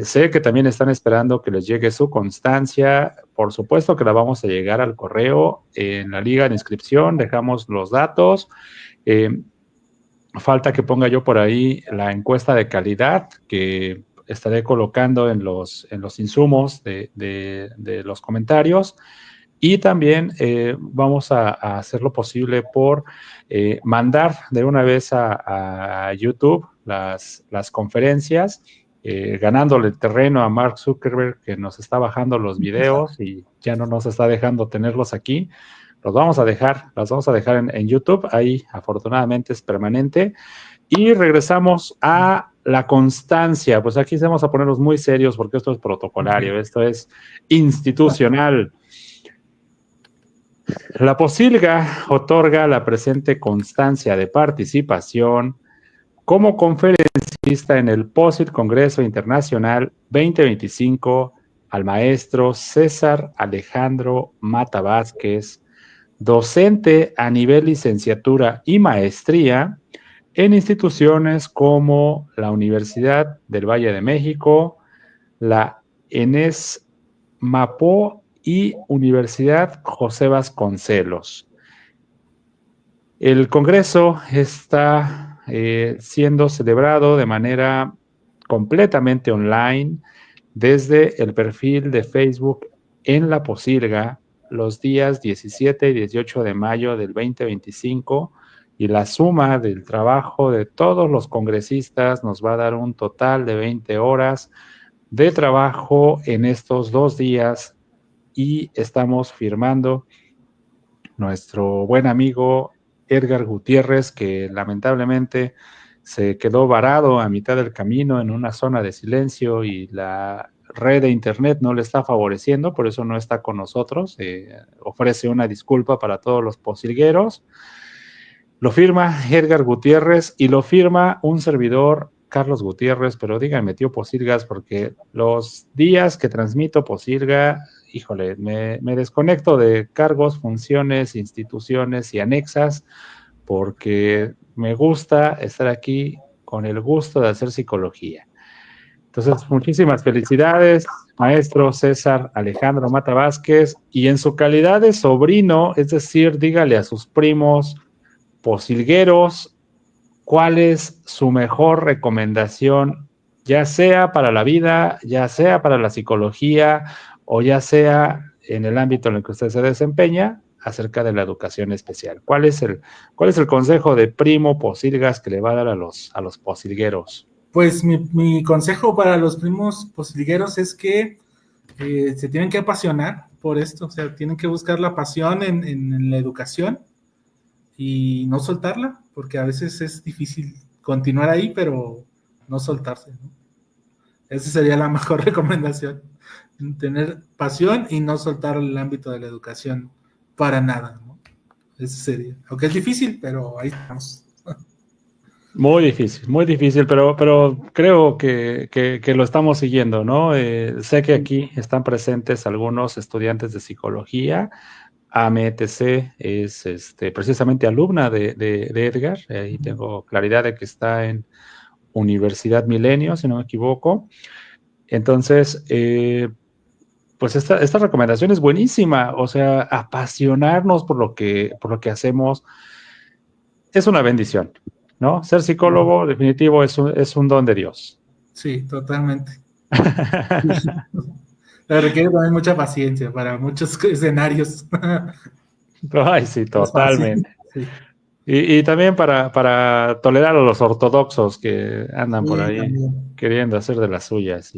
Sé que también están esperando que les llegue su constancia. Por supuesto que la vamos a llegar al correo. En la liga de inscripción dejamos los datos. Falta que ponga yo por ahí la encuesta de calidad que estaré colocando en los insumos de los comentarios. Y también vamos a hacer lo posible por mandar de una vez a YouTube las conferencias. Ganándole terreno a Mark Zuckerberg, que nos está bajando los videos y ya no nos está dejando tenerlos aquí. Las vamos a dejar en YouTube, ahí afortunadamente es permanente. Y regresamos a la constancia. Pues aquí vamos a ponernos muy serios porque esto es protocolario, esto es institucional. La posilga otorga la presente constancia de participación como conferencista en el POSIT Congreso Internacional 2025 al maestro César Alejandro Mata Vázquez, docente a nivel licenciatura y maestría en instituciones como la Universidad del Valle de México, la ENES Mapó y Universidad José Vasconcelos. El Congreso está siendo celebrado de manera completamente online desde el perfil de Facebook en La Posilga los días 17 y 18 de mayo del 2025, y la suma del trabajo de todos los congresistas nos va a dar un total de 20 horas de trabajo en estos 2 días, y estamos firmando nuestro buen amigo Edgar Gutiérrez, que lamentablemente se quedó varado a mitad del camino en una zona de silencio y la red de internet no le está favoreciendo, por eso no está con nosotros. Ofrece una disculpa para todos los posilgueros. Lo firma Edgar Gutiérrez y lo firma un servidor, Carlos Gutiérrez, pero díganme, tío Posilgas, porque los días que transmito Posilga, híjole, me desconecto de cargos, funciones, instituciones y anexas, porque me gusta estar aquí con el gusto de hacer psicología. Entonces, muchísimas felicidades, maestro César Alejandro Mata Vázquez, y en su calidad de sobrino, es decir, dígale a sus primos posilgueros cuál es su mejor recomendación, ya sea para la vida, ya sea para la psicología o ya sea en el ámbito en el que usted se desempeña, acerca de la educación especial. ¿Cuál es el consejo de primo Posilgas que le va a dar a los posilgueros? Pues mi consejo para los primos posilgueros es que se tienen que apasionar por esto, o sea, tienen que buscar la pasión en la educación y no soltarla, porque a veces es difícil continuar ahí, pero no soltarse, ¿no? Esa sería la mejor recomendación, tener pasión y no soltar el ámbito de la educación para nada, ¿no? Eso sería, aunque es difícil, pero ahí estamos. Muy difícil, pero creo que lo estamos siguiendo, ¿no? Sé que aquí están presentes algunos estudiantes de psicología. AMETC es precisamente alumna de Edgar, y tengo claridad de que está en Universidad Milenio, si no me equivoco. Entonces, pues esta recomendación es buenísima, o sea, apasionarnos por lo que hacemos es una bendición, ¿no? Ser psicólogo, definitivo, es un don de Dios. Sí, totalmente. Pero requiere también mucha paciencia para muchos escenarios. Ay, sí, totalmente. Sí. Y también para tolerar a los ortodoxos que andan por ahí también. queriendo hacer de las suyas.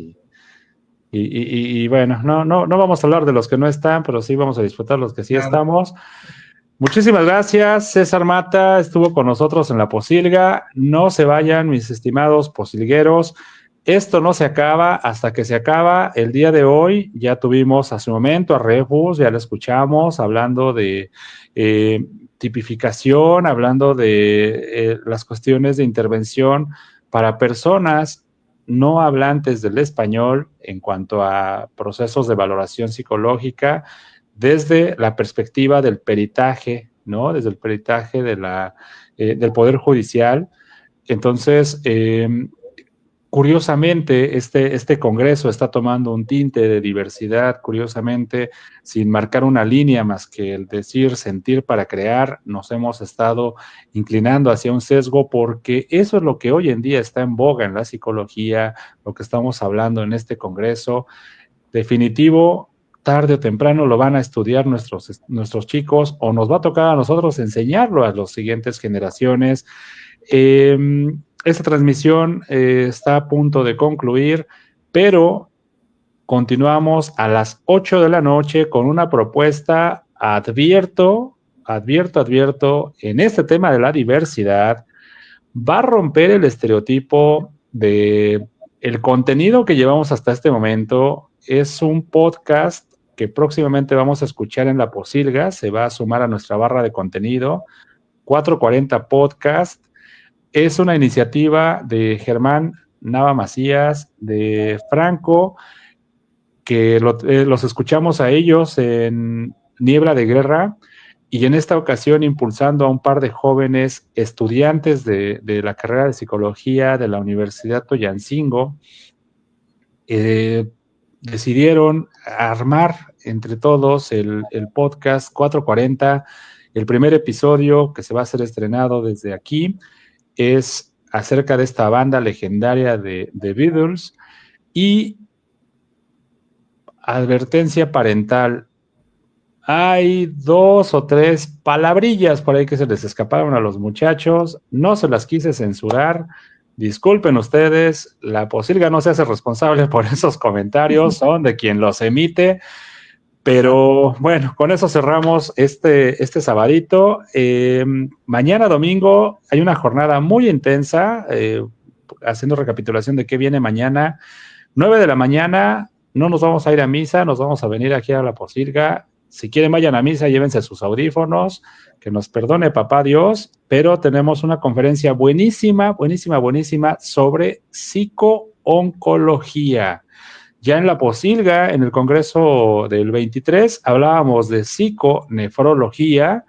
Y bueno, no vamos a hablar de los que no están, pero sí vamos a disfrutar los que sí estamos. Muchísimas gracias, César Mata estuvo con nosotros en La Posilga. No se vayan, mis estimados posilgueros. Esto no se acaba hasta que se acaba. El día de hoy ya tuvimos hace un momento a Rebus, ya lo escuchamos hablando de tipificación, hablando de las cuestiones de intervención para personas no hablantes del español en cuanto a procesos de valoración psicológica desde la perspectiva del peritaje, ¿no? Desde el peritaje del Poder Judicial. Entonces, curiosamente, este Congreso está tomando un tinte de diversidad, curiosamente, sin marcar una línea más que el decir sentir para crear. Nos hemos estado inclinando hacia un sesgo porque eso es lo que hoy en día está en boga en la psicología, lo que estamos hablando en este Congreso. Definitivo, tarde o temprano lo van a estudiar nuestros chicos, o nos va a tocar a nosotros enseñarlo a las siguientes generaciones. Esta transmisión está a punto de concluir, pero continuamos a las 8 de la noche con una propuesta. Advierto, en este tema de la diversidad, va a romper el estereotipo de el contenido que llevamos hasta este momento. Es un podcast que próximamente vamos a escuchar en La Posilga, se va a sumar a nuestra barra de contenido, 440 Podcast. Es una iniciativa de Germán Nava Macías, de Franco, que los escuchamos a ellos en Niebla de Guerra, y en esta ocasión impulsando a un par de jóvenes estudiantes de la carrera de psicología de la Universidad Toyancingo, decidieron armar entre todos el podcast 440. El primer episodio que se va a ser estrenado desde aquí es acerca de esta banda legendaria de Beatles. Y advertencia parental: hay 2 o 3 palabrillas por ahí que se les escaparon a los muchachos, no se las quise censurar, disculpen ustedes, la Posilga no se hace responsable por esos comentarios, son de quien los emite, pero bueno, con eso cerramos este sabadito. Mañana domingo hay una jornada muy intensa, haciendo recapitulación de qué viene mañana. 9 de la mañana, no nos vamos a ir a misa, nos vamos a venir aquí a la Posilga. Si quieren, vayan a misa, llévense sus audífonos, que nos perdone papá Dios, pero tenemos una conferencia buenísima sobre psicooncología. Ya en la Posilga, en el Congreso del 23, hablábamos de psiconefrología.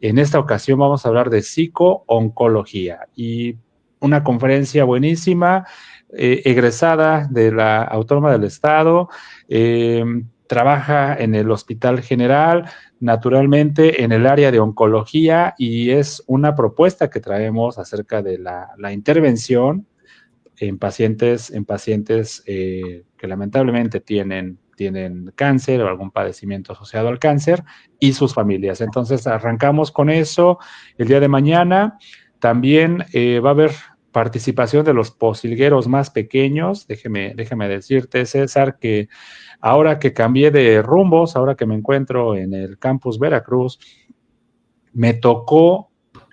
En esta ocasión vamos a hablar de psicooncología, y una conferencia buenísima, egresada de la Autónoma del Estado, trabaja en el Hospital General, naturalmente en el área de oncología, y es una propuesta que traemos acerca de la intervención en pacientes que lamentablemente tienen cáncer o algún padecimiento asociado al cáncer, y sus familias. Entonces arrancamos con eso el día de mañana. También va a haber participación de los posilgueros más pequeños. Déjeme decirte, César, que ahora que cambié de rumbos, ahora que me encuentro en el campus Veracruz, me tocó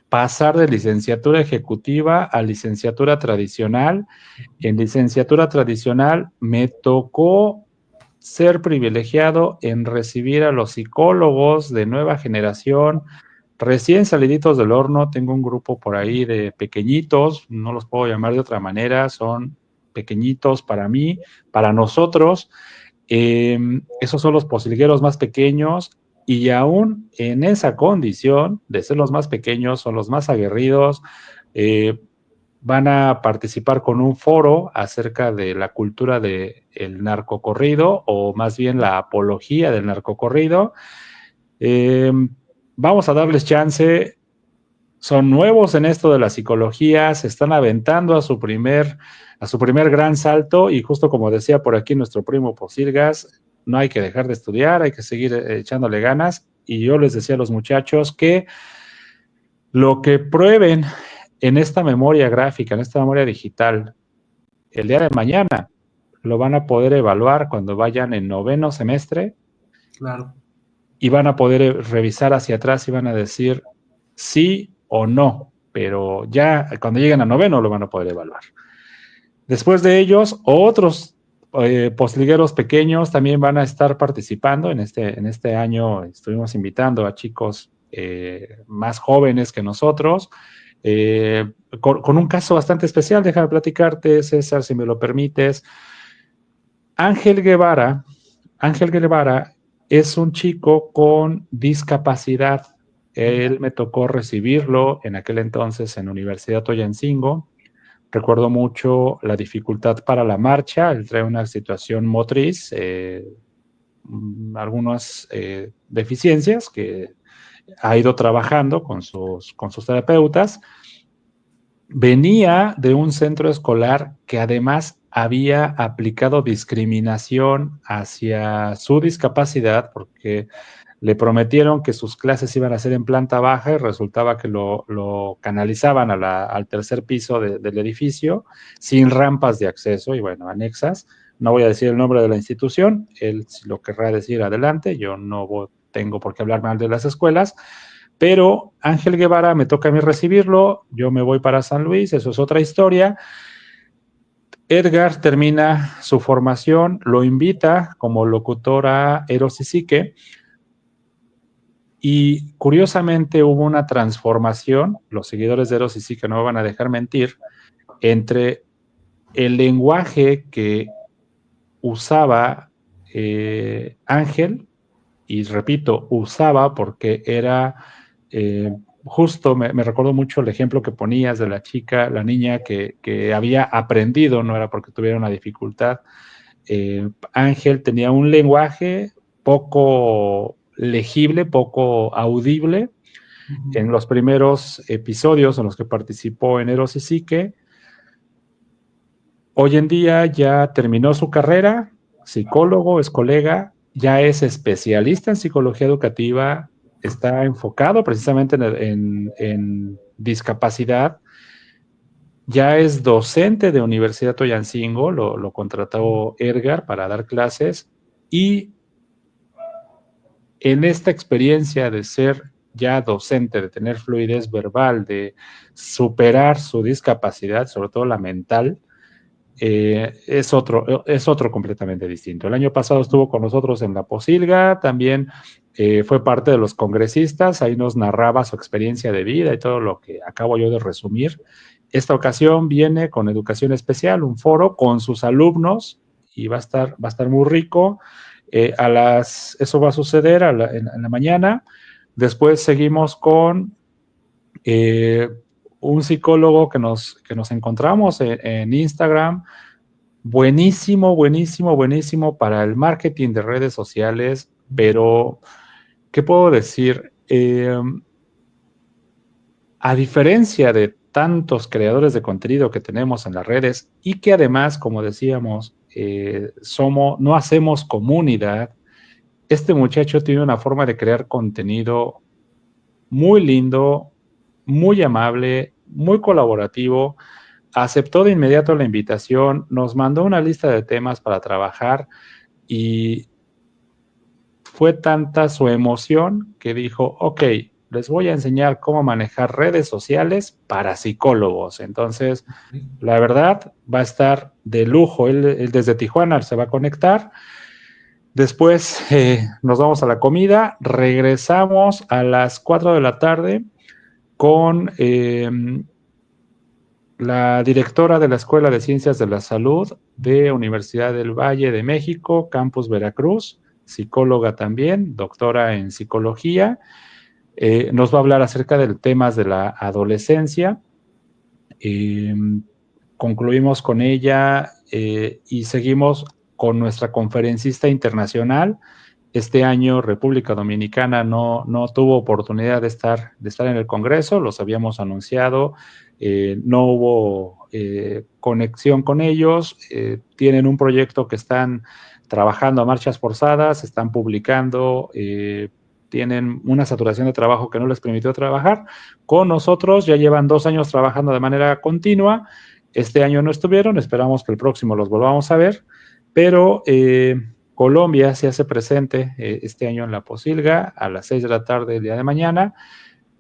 pasar de licenciatura ejecutiva a licenciatura tradicional. En licenciatura tradicional me tocó ser privilegiado en recibir a los psicólogos de nueva generación, recién saliditos del horno. Tengo un grupo por ahí de pequeñitos, no los puedo llamar de otra manera, son pequeñitos para mí, para nosotros. Esos son los posilgueros más pequeños, y aún en esa condición de ser los más pequeños, son los más aguerridos. Van a participar con un foro acerca de la cultura del narcocorrido, o más bien la apología del narcocorrido. Vamos a darles chance. Son nuevos en esto de la psicología, se están aventando a su primer gran salto, y justo como decía por aquí nuestro primo Posilgas, no hay que dejar de estudiar, hay que seguir echándole ganas. Y yo les decía a los muchachos que lo que prueben en esta memoria gráfica, en esta memoria digital, el día de mañana, lo van a poder evaluar cuando vayan en 9º semestre. Claro. Y van a poder revisar hacia atrás y van a decir sí o no, pero ya cuando lleguen a 9º lo van a poder evaluar. Después de ellos, otros posligueros pequeños también van a estar participando. En este año estuvimos invitando a chicos más jóvenes que nosotros, con un caso bastante especial. Déjame platicarte, César, si me lo permites. Ángel Guevara es un chico con discapacidad. Él me tocó recibirlo en aquel entonces en la Universidad Toyancingo. Recuerdo mucho la dificultad para la marcha. Él trae una situación motriz, algunas deficiencias que ha ido trabajando con sus terapeutas. Venía de un centro escolar que además había aplicado discriminación hacia su discapacidad, porque le prometieron que sus clases iban a ser en planta baja, y resultaba que lo canalizaban al tercer piso del edificio, sin rampas de acceso y, bueno, anexas. No voy a decir el nombre de la institución, él si lo querrá decir adelante, yo no tengo por qué hablar mal de las escuelas. Pero Ángel Guevara me toca a mí recibirlo, yo me voy para San Luis, eso es otra historia. Edgar termina su formación, lo invita como locutor a Eros y Psique, Y curiosamente hubo una transformación, los seguidores de Eros y Psique no me van a dejar mentir, entre el lenguaje que usaba Ángel, y repito, usaba porque era justo, me recuerdo mucho el ejemplo que ponías de la chica, la niña que había aprendido, no era porque tuviera una dificultad. Ángel tenía un lenguaje poco legible, poco audible. En los primeros episodios en los que participó en Eros y Psique. Hoy en día ya terminó su carrera, psicólogo, es colega, ya es especialista en psicología educativa, está enfocado precisamente en discapacidad, ya es docente de Universidad Toyancingo, lo contrató Edgar para dar clases, y en esta experiencia de ser ya docente, de tener fluidez verbal, de superar su discapacidad, sobre todo la mental, es otro completamente distinto. El año pasado estuvo con nosotros en La Posilga, también fue parte de los congresistas, ahí nos narraba su experiencia de vida y todo lo que acabo yo de resumir. Esta ocasión viene con educación especial, un foro con sus alumnos, y va a estar muy rico. Eso va a suceder en la mañana. Después seguimos con un psicólogo que nos encontramos en Instagram, buenísimo para el marketing de redes sociales, pero ¿qué puedo decir? A diferencia de tantos creadores de contenido que tenemos en las redes y que además, como decíamos, no hacemos comunidad, este muchacho tiene una forma de crear contenido muy lindo, muy amable, muy colaborativo. Aceptó de inmediato la invitación, nos mandó una lista de temas para trabajar y fue tanta su emoción que dijo, ok, les voy a enseñar cómo manejar redes sociales para psicólogos. Entonces, la verdad, va a estar de lujo. Él desde Tijuana se va a conectar. Después nos vamos a la comida, regresamos a las 4 de la tarde con la directora de la Escuela de Ciencias de la Salud de Universidad del Valle de México, Campus Veracruz, psicóloga también, doctora en psicología. Nos va a hablar acerca de temas de la adolescencia. Concluimos con ella y seguimos con nuestra conferencista internacional. Este año República Dominicana no tuvo oportunidad de estar en el Congreso, los habíamos anunciado, no hubo conexión con ellos, tienen un proyecto que están trabajando a marchas forzadas, están publicando, tienen una saturación de trabajo que no les permitió trabajar. Con nosotros ya llevan 2 años trabajando de manera continua, este año no estuvieron, esperamos que el próximo los volvamos a ver, pero Colombia se hace presente este año en La Posilga a las 6 de la tarde el día de mañana,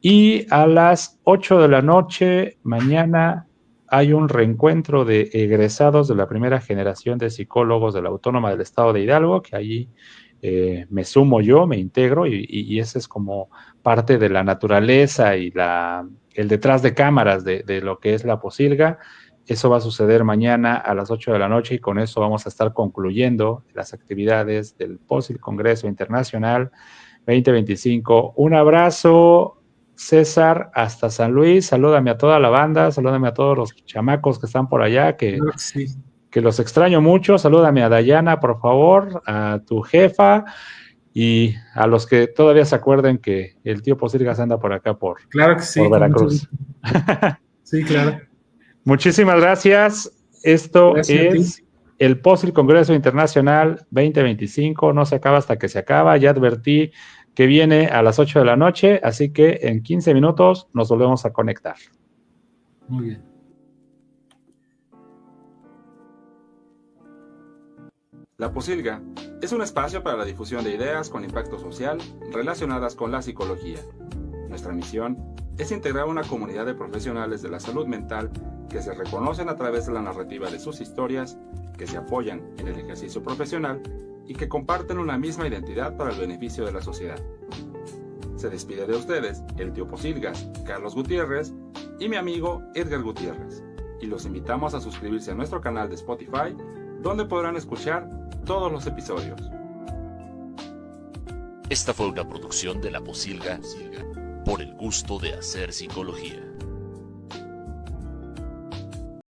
y a las 8 de la noche mañana hay un reencuentro de egresados de la primera generación de psicólogos de la Autónoma del Estado de Hidalgo, que allí me sumo yo, me integro, y ese es como parte de la naturaleza y el detrás de cámaras de lo que es La Posilga. Eso va a suceder mañana a las 8 de la noche y con eso vamos a estar concluyendo las actividades del POSIL Congreso Internacional 2025. Un abrazo, César, hasta San Luis. Salúdame a toda la banda, salúdame a todos los chamacos que están por allá, que los extraño mucho. Salúdame a Dayana, por favor, a tu jefa y a los que todavía se acuerden que el tío Posilgas anda por acá claro que sí, por Veracruz. Sí, claro. Muchísimas gracias. Esto es el POSIL Congreso Internacional 2025. No se acaba hasta que se acaba. Ya advertí que viene a las 8 de la noche, así que en 15 minutos nos volvemos a conectar. Muy bien. La Posilga es un espacio para la difusión de ideas con impacto social relacionadas con la psicología. Nuestra misión es integrar una comunidad de profesionales de la salud mental que se reconocen a través de la narrativa de sus historias, que se apoyan en el ejercicio profesional y que comparten una misma identidad para el beneficio de la sociedad. Se despide de ustedes el tío Posilgas, Carlos Gutiérrez, y mi amigo Edgar Gutiérrez. Y los invitamos a suscribirse a nuestro canal de Spotify, donde podrán escuchar todos los episodios. Esta fue una producción de La Posilga por el gusto de hacer psicología.